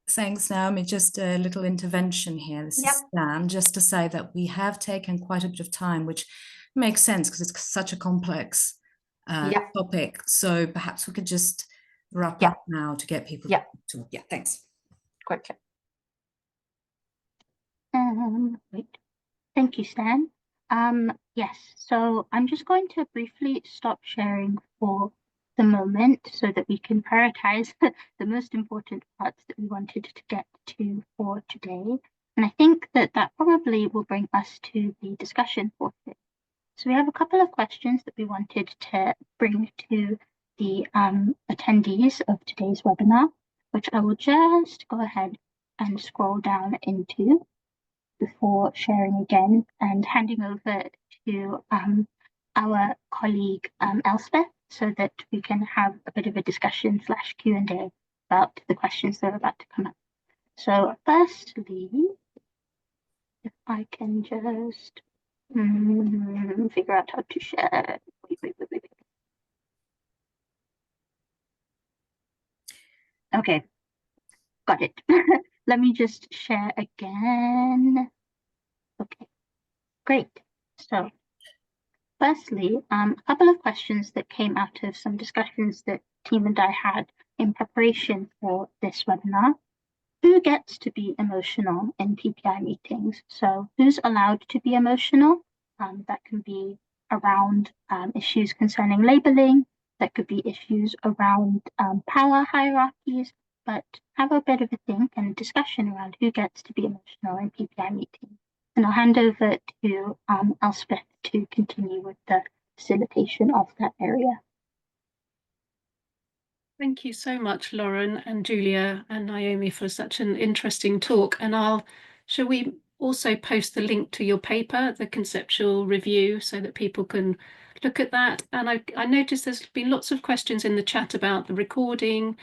Thanks, Naomi. Just a little intervention here. This is Stan, just to say that we have taken quite a bit of time, which makes sense because it's such a complex topic. So perhaps we could just wrap up now to get people to. Yeah, thanks. Quickly. Wait. Thank you, Stan. Yes, so I'm just going to briefly stop sharing for the moment so that we can prioritize the most important parts that we wanted to get to for today. And I think that that probably will bring us to the discussion for today. So we have a couple of questions that we wanted to bring to the attendees of today's webinar, which I will just go ahead and scroll down into before sharing again and handing over to our colleague Elspeth, so that we can have a bit of a discussion / Q&A about the questions that are about to come up. So firstly, if I can just figure out how to share. Wait. Okay, got it. Let me just share again. Okay, great. So firstly, a couple of questions that came out of some discussions that team and I had in preparation for this webinar. Who gets to be emotional in PPI meetings? So who's allowed to be emotional? That can be around issues concerning labeling. That could be issues around power hierarchies, but have a bit of a think and discussion around who gets to be emotional in PPI meetings. And I'll hand over to Elspeth to continue with the facilitation of that area. Thank you so much, Lauren and Julia and Naomi, for such an interesting talk. And shall we also post the link to your paper, the conceptual review, so that people can look at that? And I noticed there's been lots of questions in the chat about the recording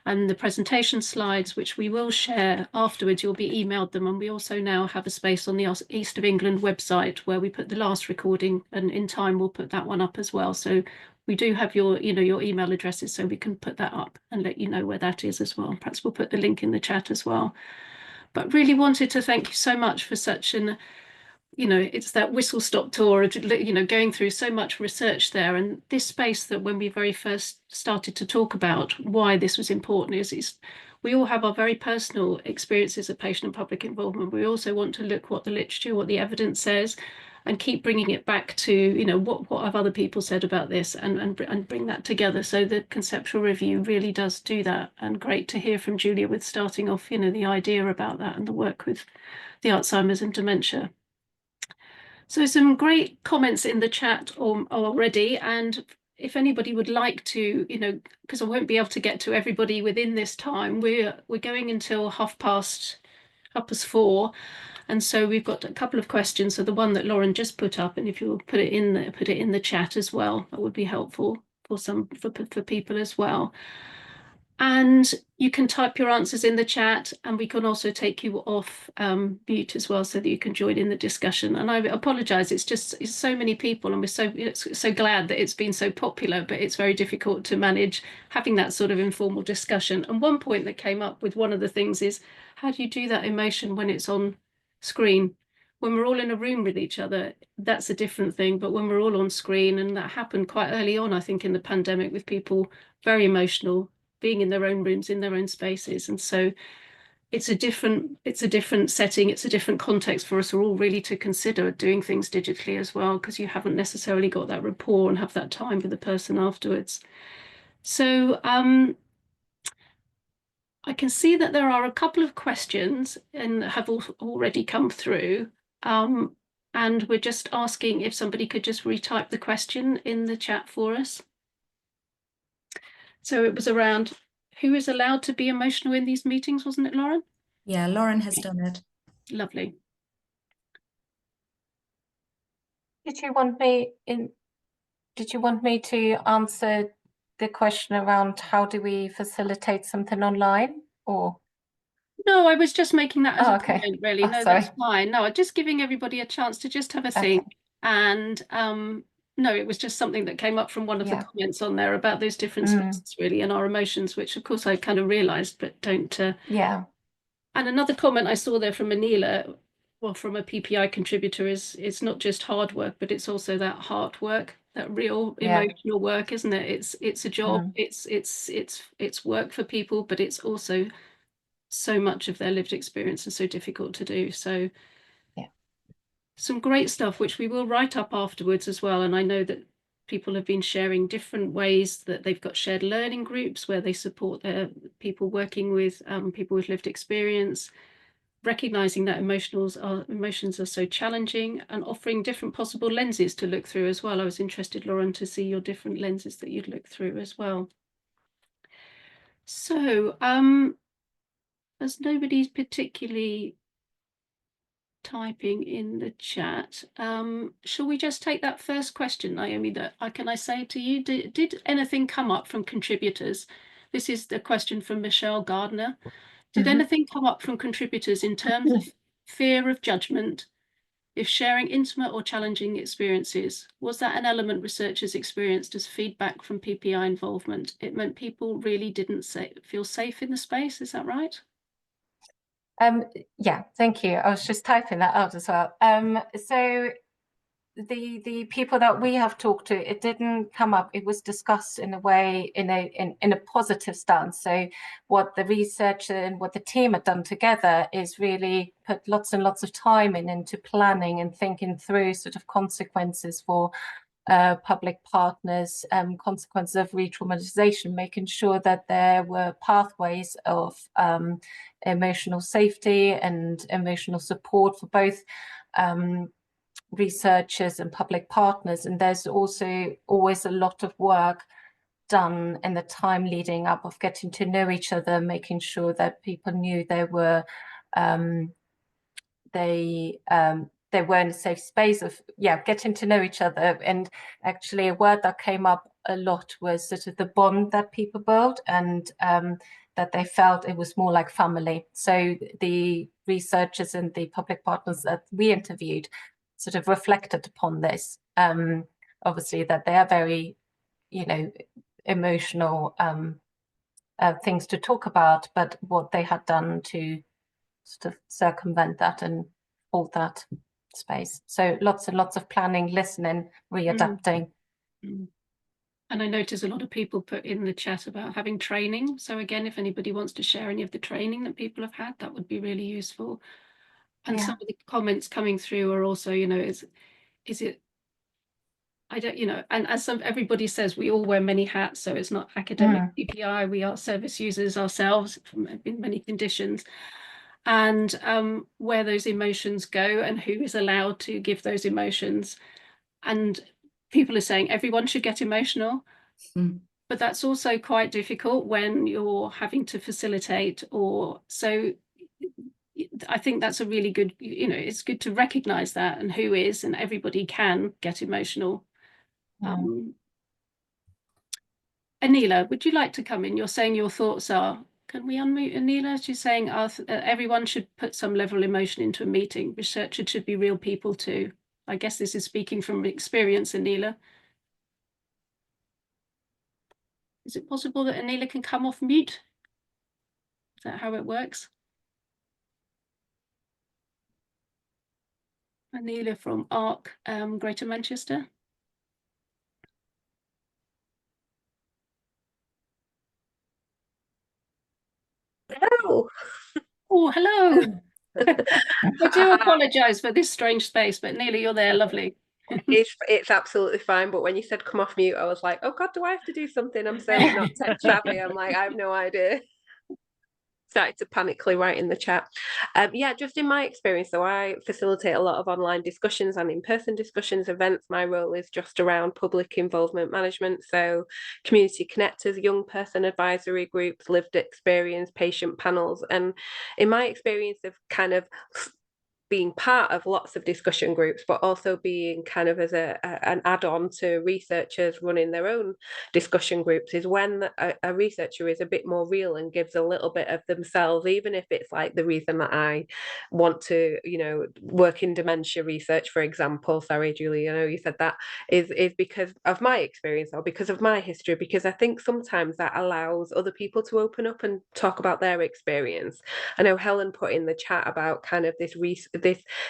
and the presentation slides, which we will share afterwards. You'll be emailed them. And we also now have a space on the East of England website where we put the last recording, and in time we'll put that one up as well. So we do have your email addresses, so we can put that up and let you know where that is as well. Perhaps we'll put the link in the chat as well. But really wanted to thank you so much for such an, it's that whistle-stop tour, going through so much research there. And this space that when we very first started to talk about why this was important is we all have our very personal experiences of patient and public involvement. We also want to look what the literature, what the evidence says. and keep bringing it back to, you know, what have other people said about this, and bring that together. So the conceptual review really does do that. And great to hear from Julia with starting off, you know, the idea about that and the work with the Alzheimer's and dementia. So some great comments in the chat already, and if anybody would like to, you know, because I won't be able to get to everybody within this time, we're going until 4:30, and so we've got a couple of questions. So the one that Lauren just put up, and if you'll put it in the chat as well, that would be helpful for people as well. And you can type your answers in the chat, and we can also take you off mute as well, so that you can join in the discussion. And I apologise, it's so many people, and we're so glad that it's been so popular, but it's very difficult to manage having that sort of informal discussion. And one point that came up with one of the things is, how do you do that emotion when it's on screen? When we're all in a room with each other, that's a different thing. But when we're all on screen, and that happened quite early on, I think, in the pandemic, with people very emotional, being in their own rooms, in their own spaces. And so it's a different setting, it's a different context for us all really to consider doing things digitally as well, because you haven't necessarily got that rapport and have that time with the person afterwards. So I can see that there are a couple of questions and have already come through. And we're just asking if somebody could just retype the question in the chat for us. So it was around who is allowed to be emotional in these meetings, wasn't it, Lauren? Yeah, Lauren has done it. Lovely. Did you want me to answer the question around how do we facilitate something online, or? No, I was just making that as a okay. comment, really. No, sorry. that's fine. No, just giving everybody a chance to just have a think. And no, it was just something that came up from one of the comments on there about those different spaces, really, and our emotions, which of course I kind of realised, but don't. Yeah. And another comment I saw there from Anila, well, from a PPI contributor, is it's not just hard work, but it's also that heart work, that real emotional work, isn't it? It's a job, it's work for people, but it's also so much of their lived experience and so difficult to do. So some great stuff, which we will write up afterwards as well. And I know that people have been sharing different ways that they've got shared learning groups where they support their people working with people with lived experience, recognizing that emotions are so challenging, and offering different possible lenses to look through as well. I was interested, Lauren, to see your different lenses that you'd look through as well. So as nobody's particularly typing in the chat, shall we just take that first question, Naomi, that can I say to you, did anything come up from contributors? This is the question from Michelle Gardner. Did anything come up from contributors in terms of fear of judgment if sharing intimate or challenging experiences? Was that an element researchers experienced as feedback from PPI involvement? It meant people really didn't feel safe in the space, is that right? Yeah, thank you. I was just typing that out as well. So the people that we have talked to, it didn't come up. It was discussed in a way, in a positive stance. So what the researcher and what the team had done together is really put lots and lots of time into planning and thinking through sort of consequences for public partners, consequences of re-traumatization, making sure that there were pathways of emotional safety and emotional support for both researchers and public partners. And there's also always a lot of work done in the time leading up of getting to know each other, making sure that people knew they were in a safe space of getting to know each other. And actually a word that came up a lot was sort of the bond that people built, and that they felt it was more like family. So the researchers and the public partners that we interviewed sort of reflected upon this. Obviously that they are very, emotional things to talk about, but what they had done to sort of circumvent that and hold that space. So lots and lots of planning, listening, readapting. And I notice a lot of people put in the chat about having training. So again, if anybody wants to share any of the training that people have had, that would be really useful. And some of the comments coming through are also, is it, I don't, you know, and as everybody says, we all wear many hats, so it's not academic PPI, we are service users ourselves in many conditions. And where those emotions go and who is allowed to give those emotions. And people are saying everyone should get emotional, but that's also quite difficult when you're having to facilitate, or so I think that's a really good, you know, it's good to recognize that and who is, and everybody can get emotional. Anila, would you like to come in? You're saying your thoughts are, can we unmute Anila? She's saying everyone should put some level of emotion into a meeting. Researchers should be real people too. I guess this is speaking from experience, Anila. Is it possible that Anila can come off mute? Is that how it works? Anila from ARC, Greater Manchester. Hello. Oh, hello. I do apologise for this strange space, but Neela, you're there. Lovely. It's absolutely fine. But when you said come off mute, I was like, oh God, do I have to do something? I'm so not tech savvy. I'm like, I have no idea. Started to panically write in the chat. Yeah, just in my experience, though, I facilitate a lot of online discussions and in-person discussions, events. My role is just around public involvement management. So community connectors, young person advisory groups, lived experience, patient panels. And in my experience of kind of being part of lots of discussion groups, but also being kind of as an add-on to researchers running their own discussion groups, is when a researcher is a bit more real and gives a little bit of themselves, even if it's like the reason that I want to, you know, work in dementia research, for example. Sorry, Julie, I know you said that, is because of my experience or because of my history, because I think sometimes that allows other people to open up and talk about their experience. I know Helen put in the chat about kind of this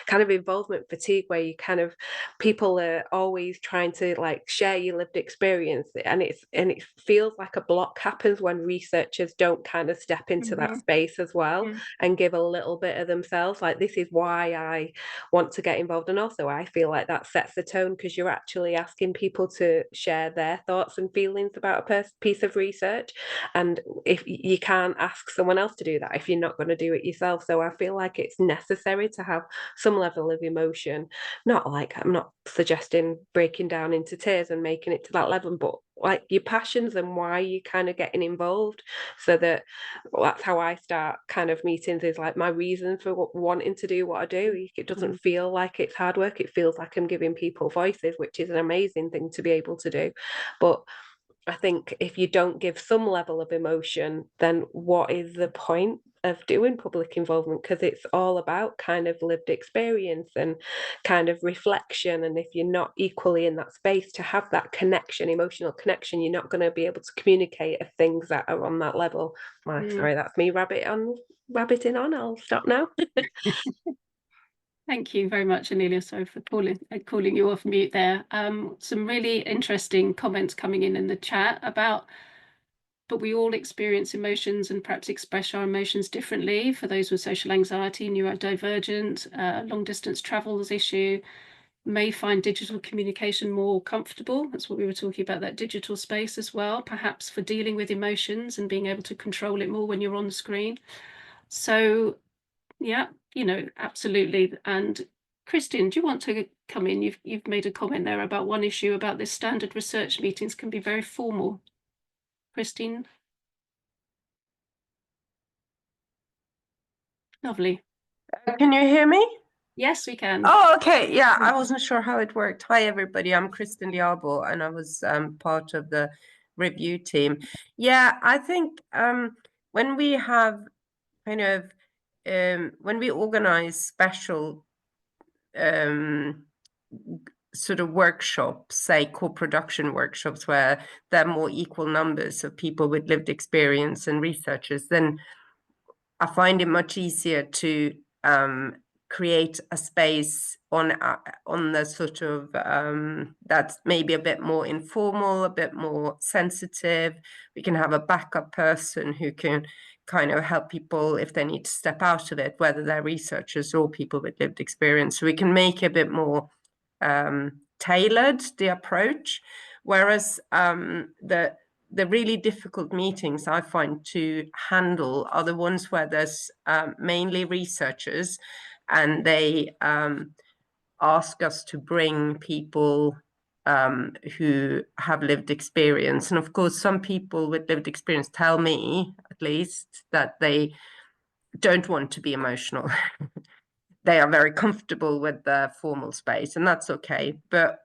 kind of involvement fatigue, where you kind of, people are always trying to like share your lived experience, and it feels like a block happens when researchers don't kind of step into that space as well and give a little bit of themselves. Like, this is why I want to get involved, and also I feel like that sets the tone, because you're actually asking people to share their thoughts and feelings about a piece of research, and if you can't ask someone else to do that if you're not going to do it yourself. So I feel like it's necessary to have some level of emotion. Not like, I'm not suggesting breaking down into tears and making it to that level, but like your passions and why you're kind of getting involved. So that's how I start kind of meetings, is like my reason for wanting to do what I do. It doesn't feel like it's hard work. It feels like I'm giving people voices, which is an amazing thing to be able to do. But I think if you don't give some level of emotion, then what is the point of doing public involvement? Because it's all about kind of lived experience and kind of reflection. And if you're not equally in that space to have that connection, emotional connection, you're not going to be able to communicate things that are on that level. Sorry, that's me rabbiting on. I'll stop now. Thank you very much, Anelia. Sorry for calling you off mute there. Some really interesting comments coming in the chat about, but we all experience emotions and perhaps express our emotions differently. For those with social anxiety, neurodivergent, long distance travels issue, may find digital communication more comfortable. That's what we were talking about, that digital space as well, perhaps for dealing with emotions and being able to control it more when you're on the screen. So yeah, you know, absolutely. And Christine, do you want to come in? You've made a comment there about one issue about this standard research meetings can be very formal. Christine? Lovely. Can you hear me? Yes, we can. Oh, okay. Yeah, I wasn't sure how it worked. Hi, everybody. I'm Kristen Diabo, and I was part of the review team. Yeah, I think when we have kind of when we organize special sort of workshops, say co-production workshops, where there are more equal numbers of people with lived experience and researchers, then I find it much easier to create a space on the sort of that's maybe a bit more informal, a bit more sensitive. We can have a backup person who can kind of help people if they need to step out of it, whether they're researchers or people with lived experience. So we can make it a bit more tailored, the approach, whereas the really difficult meetings I find to handle are the ones where there's mainly researchers, and they ask us to bring people who have lived experience. And of course, some people with lived experience tell me, at least, that they don't want to be emotional. They are very comfortable with the formal space, and that's okay. But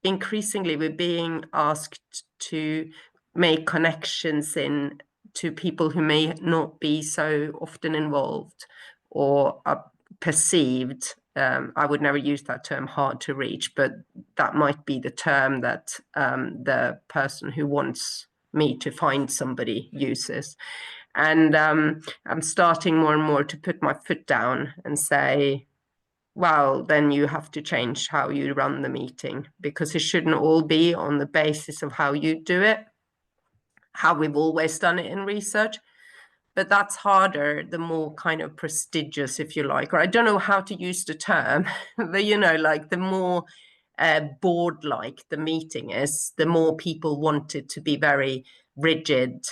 increasingly, we're being asked to make connections to people who may not be so often involved or are perceived. I would never use that term, hard to reach, but that might be the term that the person who wants me to find somebody uses. And I'm starting more and more to put my foot down and say, well, then you have to change how you run the meeting, because it shouldn't all be on the basis of how you do it, how we've always done it in research. But that's harder the more kind of prestigious, if you like, or I don't know how to use the term, but like the more board-like the meeting is, the more people want it to be very rigid,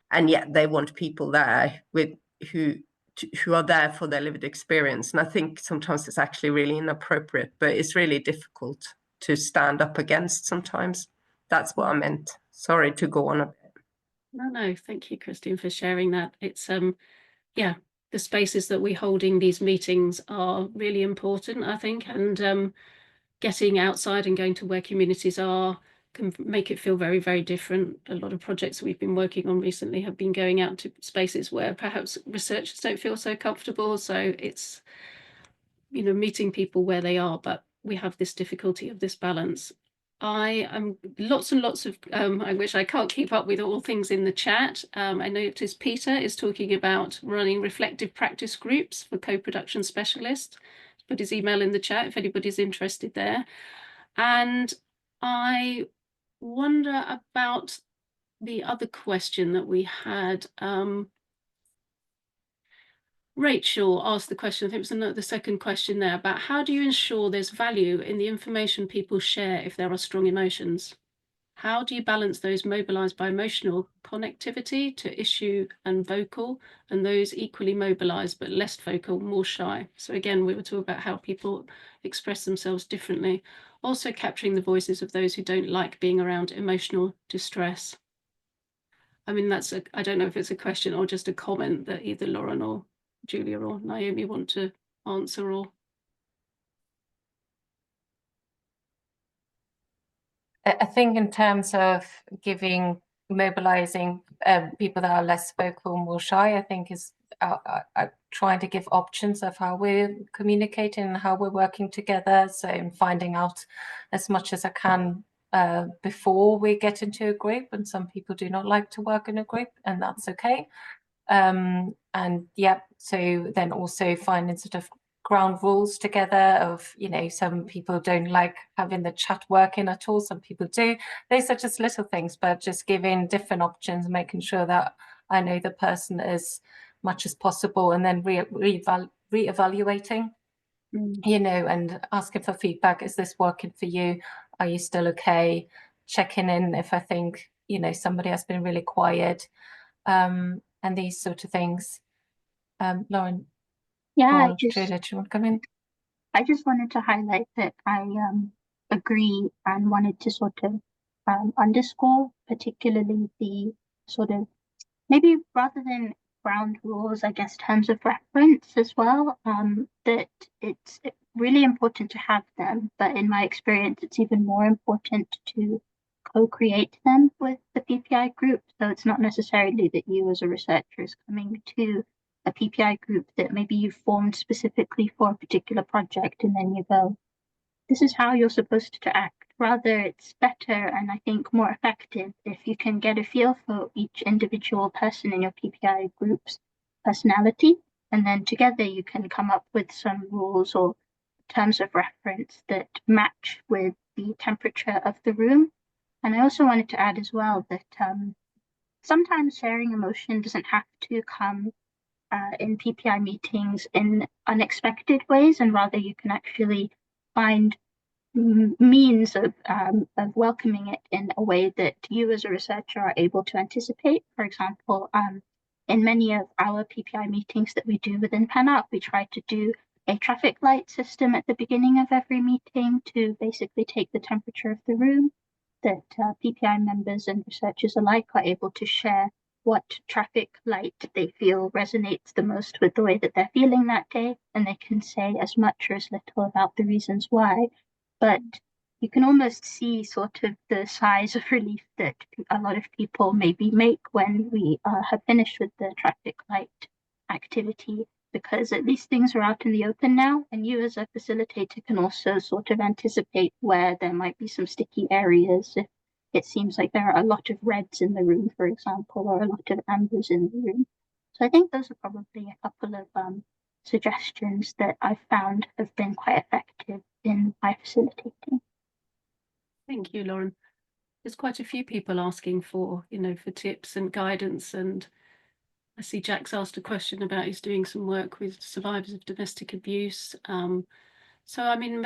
and yet they want people there who are there for their lived experience. And I think sometimes it's actually really inappropriate, but it's really difficult to stand up against sometimes. That's what I meant. Sorry to go on a bit. No, thank you, Christine, for sharing that. It's yeah, the spaces that we're holding these meetings are really important, I think, and getting outside and going to where communities are can make it feel very, very different. A lot of projects we've been working on recently have been going out to spaces where perhaps researchers don't feel so comfortable. So it's, meeting people where they are, but we have this difficulty of this balance. I am lots and lots of, I wish I can't keep up with all things in the chat. I noticed Peter is talking about running reflective practice groups for co-production specialists. Put his email in the chat if anybody's interested there. And I wonder about the other question that we had. Rachel asked the question, I think it was the second question there, about how do you ensure there's value in the information people share if there are strong emotions? How do you balance those mobilized by emotional connectivity to issue and vocal, and those equally mobilized but less vocal, more shy? So again, we were talking about how people express themselves differently. Also capturing the voices of those who don't like being around emotional distress. I mean, I don't know if it's a question or just a comment that either Lauren or Julia or Naomi want to answer. Or I think in terms of mobilizing people that are less vocal, more shy, I think is trying to give options of how we're communicating and how we're working together. So I'm finding out as much as I can before we get into a group, and some people do not like to work in a group, and that's okay. And yeah, so then also finding sort of ground rules together of, some people don't like having the chat working at all, some people do. Those are just little things, but just giving different options, making sure that I know the person as much as possible, and then re-evaluating, and asking for feedback. Is this working for you? Are you still okay? Checking in if I think, somebody has been really quiet, and these sort of things. Lauren? Yeah, Julia, do you want to come in? I just wanted to highlight that I agree and wanted to sort of underscore particularly the sort of, maybe rather than ground rules, I guess terms of reference as well, that it's really important to have them, but in my experience it's even more important to co-create them with the PPI group. So it's not necessarily that you as a researcher is coming to a PPI group that maybe you formed specifically for a particular project and then you go, this is how you're supposed to act. Rather, it's better and I think more effective if you can get a feel for each individual person in your PPI group's personality, and then together you can come up with some rules or terms of reference that match with the temperature of the room. And I also wanted to add as well that sometimes sharing emotion doesn't have to come in PPI meetings in unexpected ways, and rather you can actually find means of welcoming it in a way that you as a researcher are able to anticipate. For example, in many of our PPI meetings that we do within PenArc, we try to do a traffic light system at the beginning of every meeting to basically take the temperature of the room, that PPI members and researchers alike are able to share what traffic light they feel resonates the most with the way that they're feeling that day, and they can say as much or as little about the reasons why. But you can almost see sort of the size of relief that a lot of people maybe make when we have finished with the traffic light activity, because at least things are out in the open now, and you as a facilitator can also sort of anticipate where there might be some sticky areas. If it seems like there are a lot of reds in the room, for example, or a lot of ambers in the room. So I think those are probably a couple of suggestions that I've found have been quite effective in my facilitating. Thank you, Lauren. There's quite a few people asking for, for tips and guidance, and I see Jack's asked a question about he's doing some work with survivors of domestic abuse. So, I mean,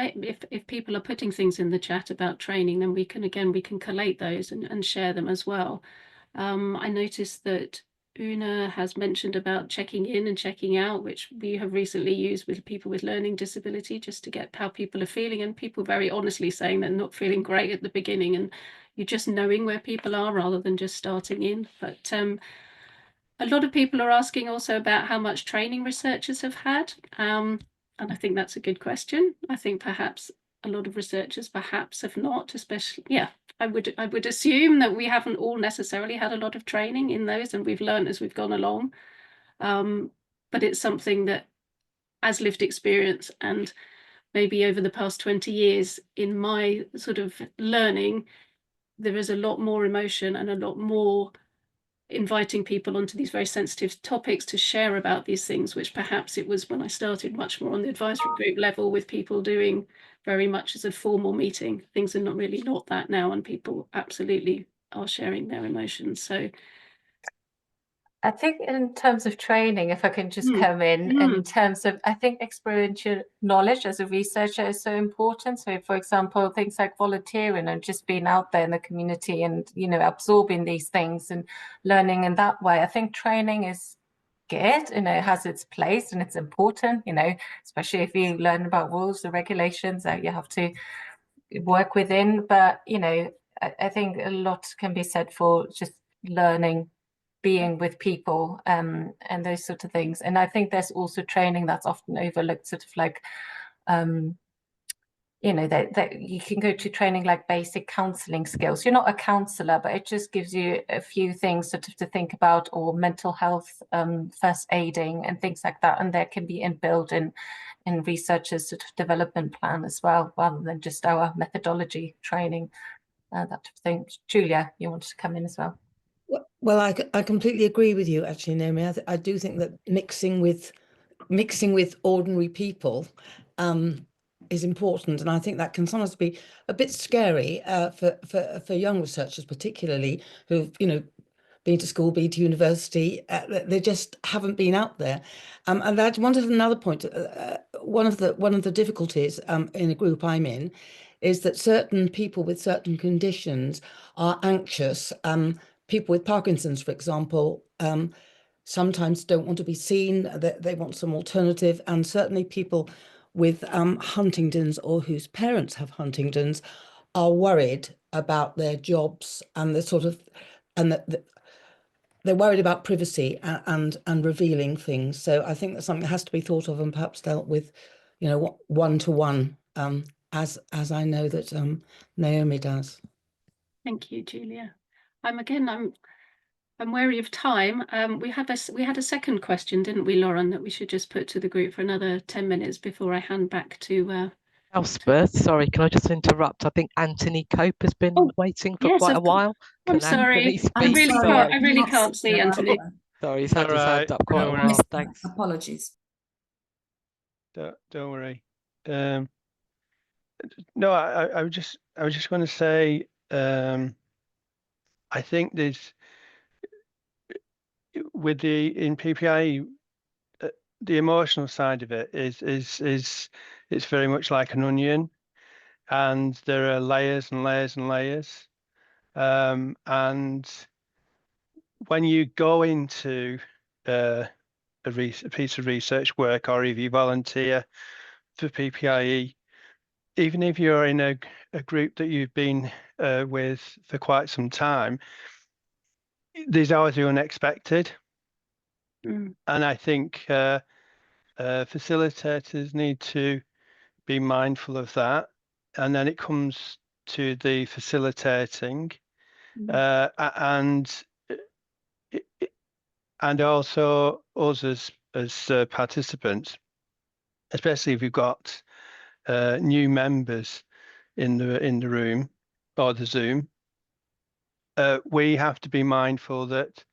if people are putting things in the chat about training, then we can collate those and share them as well. I noticed that Una has mentioned about checking in and checking out, which we have recently used with people with learning disability, just to get how people are feeling, and people very honestly saying they're not feeling great at the beginning, and you're just knowing where people are rather than just starting in. But a lot of people are asking also about how much training researchers have had. And I think that's a good question. I think perhaps a lot of researchers perhaps have not, especially, I would assume that we haven't all necessarily had a lot of training in those, and we've learned as we've gone along. But it's something that, as lived experience, and maybe over the past 20 years in my sort of learning, there is a lot more emotion and a lot more inviting people onto these very sensitive topics to share about these things, which perhaps it was when I started much more on the advisory group level, with people doing very much as a formal meeting. Things are not that now, and people absolutely are sharing their emotions. So I think in terms of training, if I can just come in, and in terms of, I think experiential knowledge as a researcher is so important. So for example, things like volunteering and just being out there in the community and, absorbing these things and learning in that way. I think training is good, it has its place and it's important, especially if you learn about rules and regulations that you have to work within. But, I think a lot can be said for just learning, being with people, and those sort of things. And I think there's also training that's often overlooked, sort of like, that you can go to training like basic counseling skills. You're not a counselor, but it just gives you a few things sort of to think about, or mental health, first aiding and things like that. And that can be inbuilt in researchers' sort of development plan as well, rather than just our methodology training, that type of thing. Julia, you wanted to come in as well? Well, I completely agree with you, actually, Naomi. I do think that mixing with ordinary people is important, and I think that can sometimes be a bit scary for young researchers, particularly who've been to school, been to university. They just haven't been out there. And I wanted another point. One of the difficulties in a group I'm in is that certain people with certain conditions are anxious. People with Parkinson's, for example, sometimes don't want to be seen. They want some alternative, and certainly people with Huntington's, or whose parents have Huntington's, are worried about their jobs and they're worried about privacy and revealing things. So I think that's something that has to be thought of and perhaps dealt with, one-to-one, as I know that Naomi does. Thank you, Julia. I'm wary of time. We had a second question, didn't we, Lauren, that we should just put to the group for another 10 minutes before I hand back to Elspeth. Sorry, can I just interrupt? I think Anthony Cope has been waiting for quite a while. I'm sorry. I really can't see Anthony. Sorry, he's had his hand up quite a while. Thanks. Apologies. Don't worry. No, I was just going to say, I think there's in PPIE, the emotional side of it is it's very much like an onion. and there are layers and layers and layers. And when you go into a piece of research work, or if you volunteer for PPIE, even if you're in a group that you've been with for quite some time, there's always the unexpected. And I think facilitators need to be mindful of that. And then it comes to the facilitating, and also us as participants, especially if you've got new members in the room or the Zoom. We have to be mindful that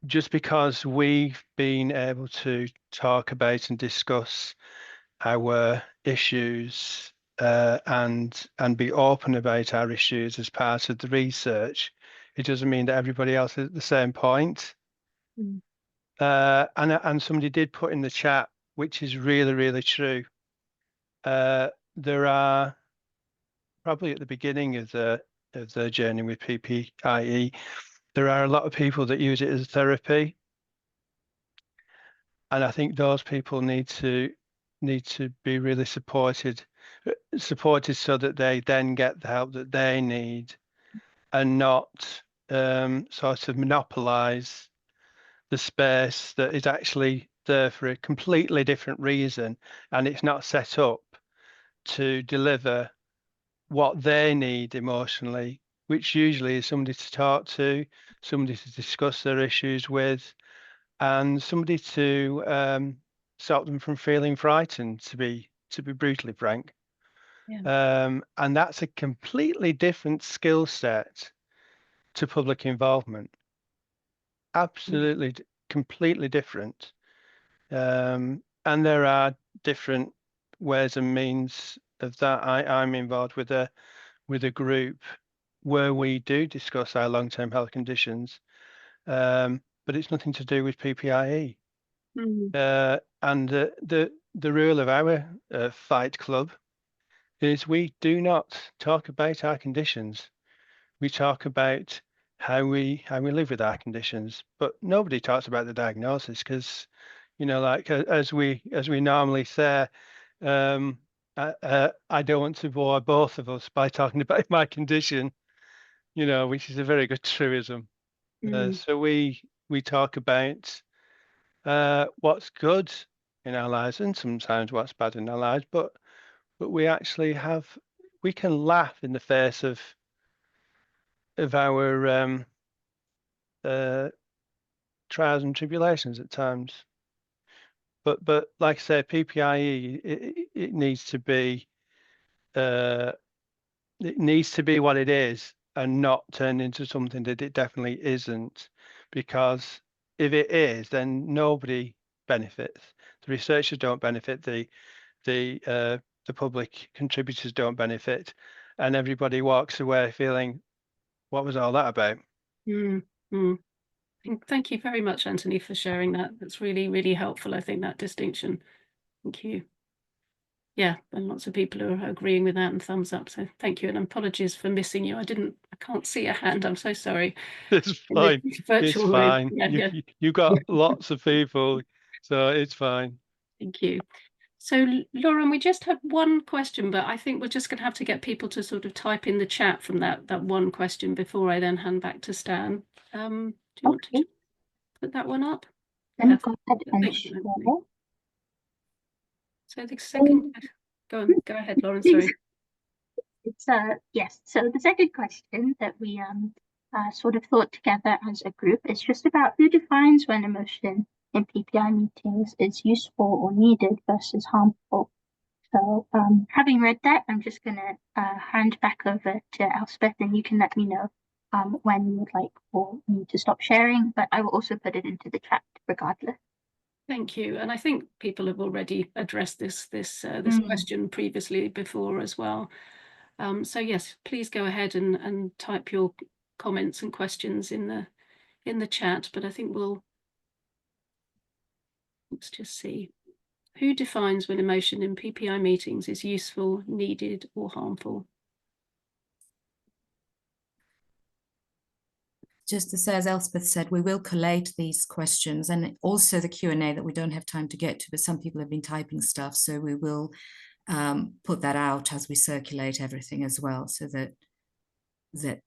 just because we've been able to talk about and discuss our issues and be open about our issues as part of the research, it doesn't mean that everybody else is at the same point. And somebody did put in the chat, which is really, really true. There are probably at the beginning of the journey with PPIE, there are a lot of people that use it as therapy, and I think those people need to be really supported so that they then get the help that they need, and not sort of monopolize the space that is actually there for a completely different reason, and it's not set up to deliver what they need emotionally, which usually is somebody to talk to, somebody to discuss their issues with, and somebody to stop them from feeling frightened, to be brutally frank. And that's a completely different skill set to public involvement. Absolutely, completely different. And there are different ways and means of that. I'm involved with a group where we do discuss our long-term health conditions, but it's nothing to do with PPIE. And the rule of our Fight Club is we do not talk about our conditions. We talk about how we live with our conditions, but nobody talks about the diagnosis, because, you know, like as we normally say, I don't want to bore both of us by talking about my condition, you know, which is a very good truism. So we talk about what's good in our lives, and sometimes what's bad in our lives, but we actually we can laugh in the face of our trials and tribulations at times. But like I say, PPIE, it needs to be what it is, and not turn into something that it definitely isn't. Because if it is, then nobody benefits. The researchers don't benefit. The public contributors don't benefit, and everybody walks away feeling, what was all that about? Thank you very much, Anthony, for sharing that. That's really, really helpful, I think, that distinction. Thank you. Yeah, and lots of people are agreeing with that and thumbs up. So thank you, and apologies for missing you. I can't see a hand. I'm so sorry. It's fine. Virtual it's fine. Yeah, you got lots of people, so it's fine. Thank you. So, Lauren, we just had one question, but I think we're just going to have to get people to sort of type in the chat from that one question before I then hand back to Stan. Do you want to put that one up? Let me go ahead and share. So the second, go ahead, Lauren. Sorry. It's yes. So the second question that we sort of thought together as a group is just about who defines when emotion in PPI meetings is useful or needed versus harmful. So having read that, I'm just going to hand back over to Elspeth, and you can let me know when you would like for me to stop sharing, but I will also put it into the chat regardless. Thank you. And I think people have already addressed this question previously before as well. So yes, please go ahead and type your comments and questions in the chat, but I think let's just see. Who defines when emotion in PPI meetings is useful, needed, or harmful? Just to say, as Elspeth said, we will collate these questions and also the Q&A that we don't have time to get to, but some people have been typing stuff, so we will put that out as we circulate everything as well, so that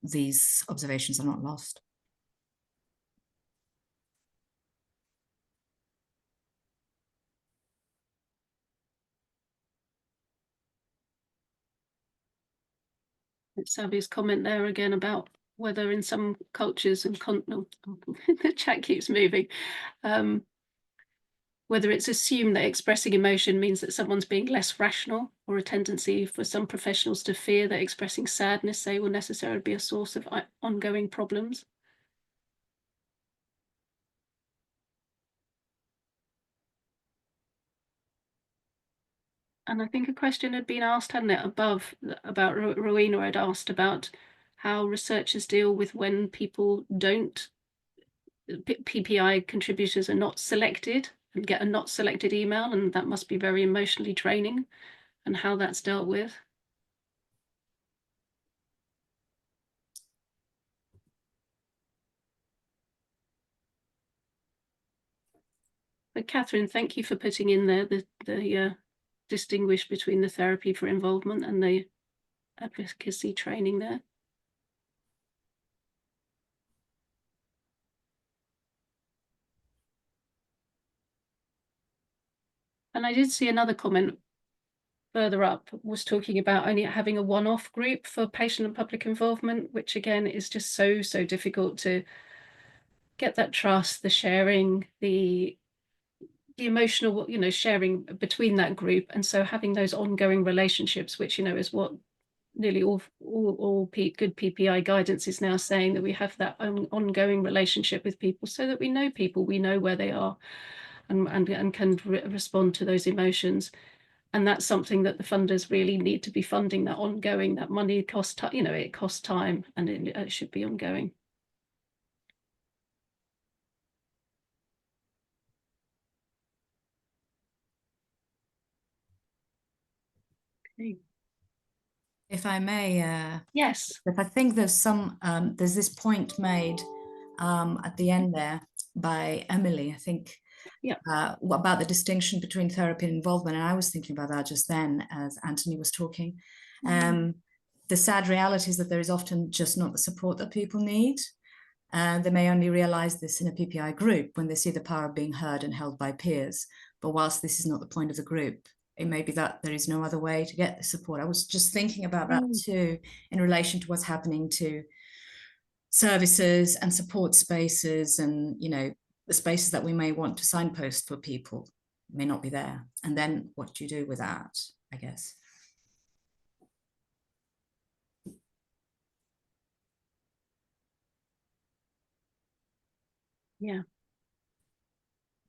these observations are not lost. Savi's comment there again about whether in some cultures and the chat keeps moving, whether it's assumed that expressing emotion means that someone's being less rational, or a tendency for some professionals to fear that expressing sadness, say, will necessarily be a source of ongoing problems. And I think a question had been asked, hadn't it, above, about Rowena had asked about how researchers deal with when people don't, PPI contributors are not selected and get a not selected email, and that must be very emotionally draining, and how that's dealt with. But Catherine, thank you for putting in there the distinguish between the therapy for involvement and the advocacy training there. And I did see another comment further up was talking about only having a one-off group for patient and public involvement, which again is just so difficult to get that trust, the sharing, the emotional, sharing between that group. And so having those ongoing relationships, which, is what nearly all good PPI guidance is now saying, that we have that ongoing relationship with people, so that we know people, we know where they are, and can respond to those emotions. And that's something that the funders really need to be funding, that ongoing, that money costs, it costs time, and it should be ongoing. Okay. If I may, yes. I think there's there's this point made at the end there by Emily, I think, about the distinction between therapy and involvement. And I was thinking about that just then as Anthony was talking. The sad reality is that there is often just not the support that people need. They may only realize this in a PPI group when they see the power of being heard and held by peers. But whilst this is not the point of the group, it may be that there is no other way to get the support. I was just thinking about that too, in relation to what's happening to services and support spaces, and the spaces that we may want to signpost for people may not be there. And then what do you do with that, I guess? Yeah.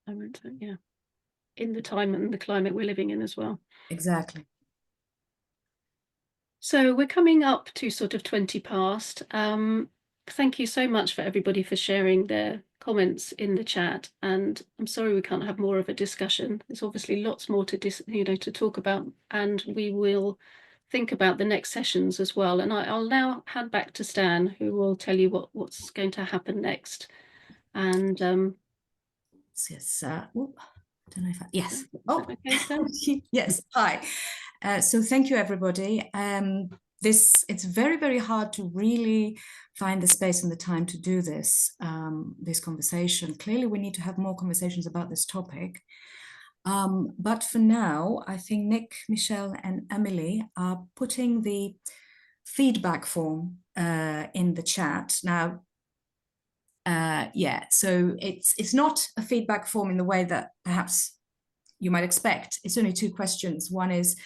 I went to, yeah. In the time and the climate we're living in as well. Exactly. So we're coming up to sort of 20 past. Thank you so much for everybody for sharing their comments in the chat. And I'm sorry we can't have more of a discussion. There's obviously lots more to to talk about, and we will think about the next sessions as well. And I'll now hand back to Stan, who will tell you what's going to happen next. And yes, I don't know if yes. Oh, okay, yes. Hi. So thank you, everybody. It's very, very hard to really find the space and the time to do this conversation. Clearly, we need to have more conversations about this topic. But for now, I think Nick, Michelle, and Emily are putting the feedback form in the chat now. So it's not a feedback form in the way that perhaps you might expect. It's only 2 questions. One is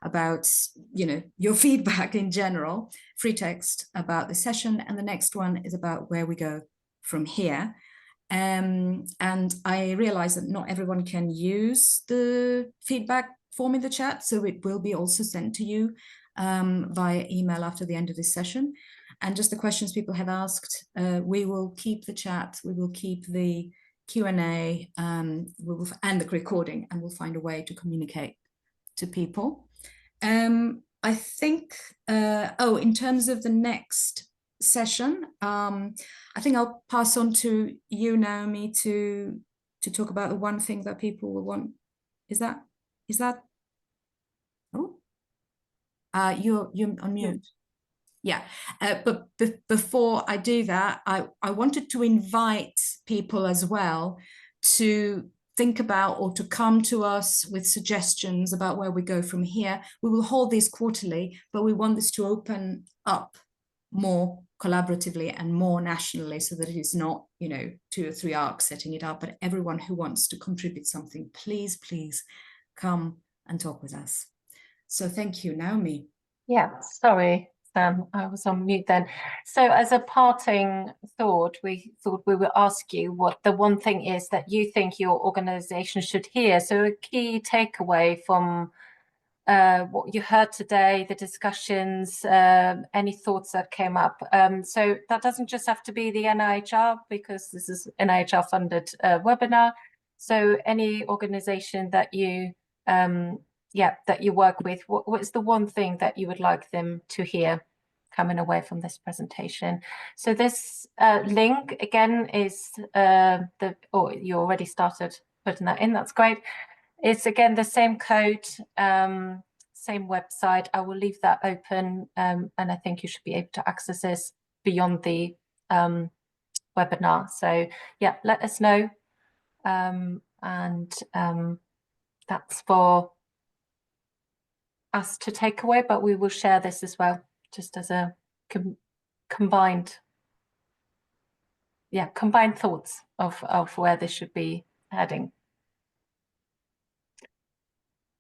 about your feedback in general, free text about the session, and the next one is about where we go from here. And I realize that not everyone can use the feedback form in the chat, so it will be also sent to you via email after the end of this session. And just the questions people have asked, we will keep the chat, we will keep the Q&A, and the recording, and we'll find a way to communicate to people. I think, in terms of the next session, I think I'll pass on to you, Naomi, to talk about the one thing that people will want. Is that? Oh, you're on mute. Yeah, but before I do that, I wanted to invite people as well to think about or to come to us with suggestions about where we go from here. We will hold these quarterly, but we want this to open up more collaboratively and more nationally, so that it is not, 2 or 3 ARCs setting it up, but everyone who wants to contribute something, please come and talk with us. So thank you, Naomi. Yeah, sorry, Sam, I was on mute then. So as a parting thought, we thought we would ask you what the one thing is that you think your organization should hear. So a key takeaway from what you heard today, the discussions, any thoughts that came up. So that doesn't just have to be the NIHR, because this is NIHR funded webinar. So any organization that you that you work with, what is the one thing that you would like them to hear coming away from this presentation? So this link again is you already started putting that in, that's great. It's again the same code, same website. I will leave that open, and I think you should be able to access this beyond the webinar. So yeah, let us know, and that's for us to take away, but we will share this as well, just as a combined thoughts of where this should be heading.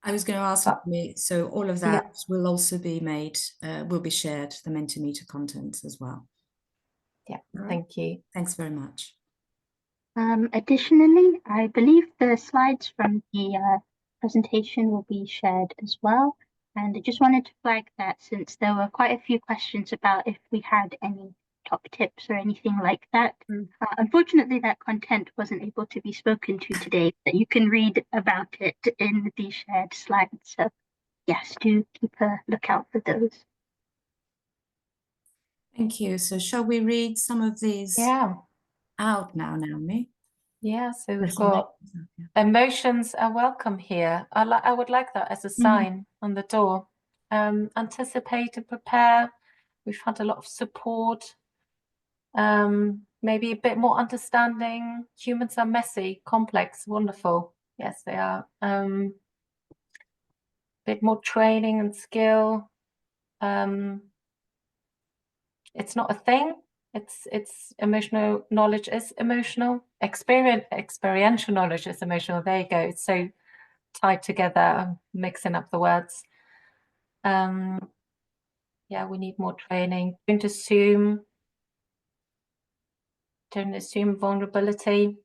I was going to ask me, so all of that will also be made, will be shared, the Mentimeter content as well. Yeah, thank you. Thanks very much. Additionally, I believe the slides from the presentation will be shared as well. And I just wanted to flag that, since there were quite a few questions about if we had any top tips or anything like that. Unfortunately, that content wasn't able to be spoken to today, but you can read about it in the shared slides. So yes, do keep a lookout for those. Thank you. So shall we read some of these out now, Naomi? Yeah, so we've got emotions are welcome here. I would like that as a sign on the door. Anticipate and prepare. We've had a lot of support. Maybe a bit more understanding. Humans are messy, complex, wonderful. Yes, they are. Bit more training and skill. It's not a thing. It's emotional knowledge is emotional. Experiential knowledge is emotional. There you go. It's so tied together. I'm mixing up the words. Yeah, we need more training. Don't assume vulnerability.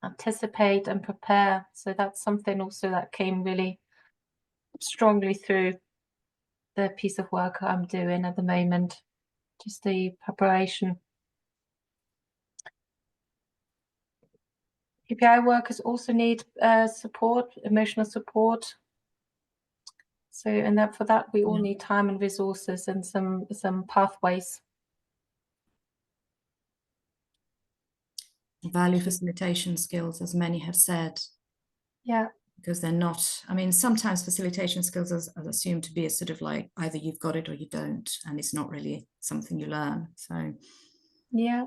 Anticipate and prepare. So that's something also that came really strongly through the piece of work I'm doing at the moment. Just the preparation. PPI workers also need support, emotional support. So, and then for that, we all need time and resources and some pathways. Value facilitation skills, as many have said. Yeah. Because they're not, I mean, sometimes facilitation skills are assumed to be a sort of like either you've got it or you don't, and it's not really something you learn. So yeah,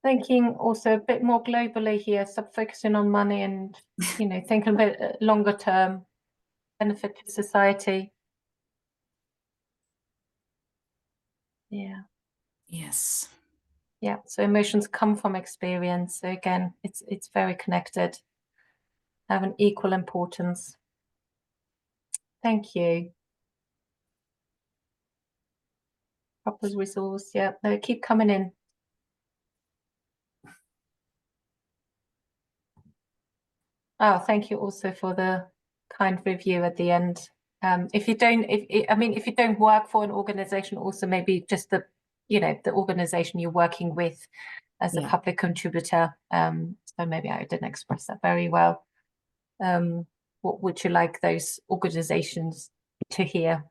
thinking also a bit more globally here, so focusing on money and thinking a bit longer term benefit to society. Yeah. Yes. Yeah. So emotions come from experience. So again, it's very connected. Have an equal importance. Thank you. Proper resource. Yeah. No, keep coming in. Oh, thank you also for the kind review at the end. If you don't work for an organization, also maybe just the organization you're working with, as a public contributor. So maybe I didn't express that very well. What would you like those organizations to hear?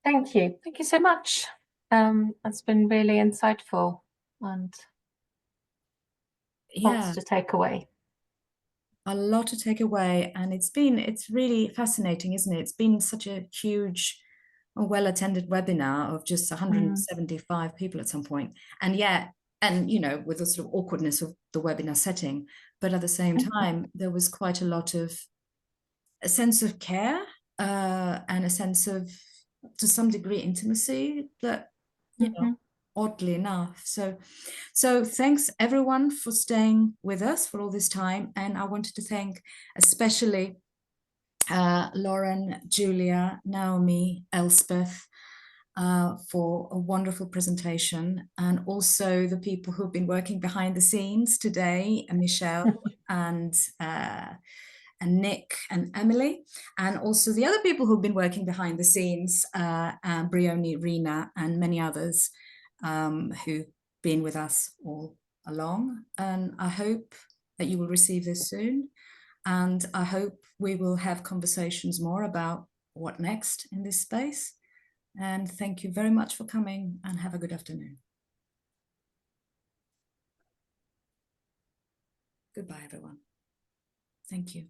Thank you. Thank you so much. That's been really insightful and lots to take away. A lot to take away, and it's really fascinating, isn't it? It's been such a huge, well-attended webinar of just 175 people at some point, and yet, and you know, with the sort of awkwardness of the webinar setting, but at the same time, there was quite a lot of a sense of care and a sense of, to some degree, intimacy that, you know, oddly enough. So thanks everyone for staying with us for all this time. And I wanted to thank especially Lauren, Julia, Naomi, Elspeth for a wonderful presentation, and also the people who've been working behind the scenes today, Michelle and Nick and Emily, and also the other people who've been working behind the scenes, Brioni, Rena, and many others who've been with us all along. And I hope that you will receive this soon. And I hope we will have conversations more about what next in this space. And thank you very much for coming, and have a good afternoon. Goodbye, everyone. Thank you.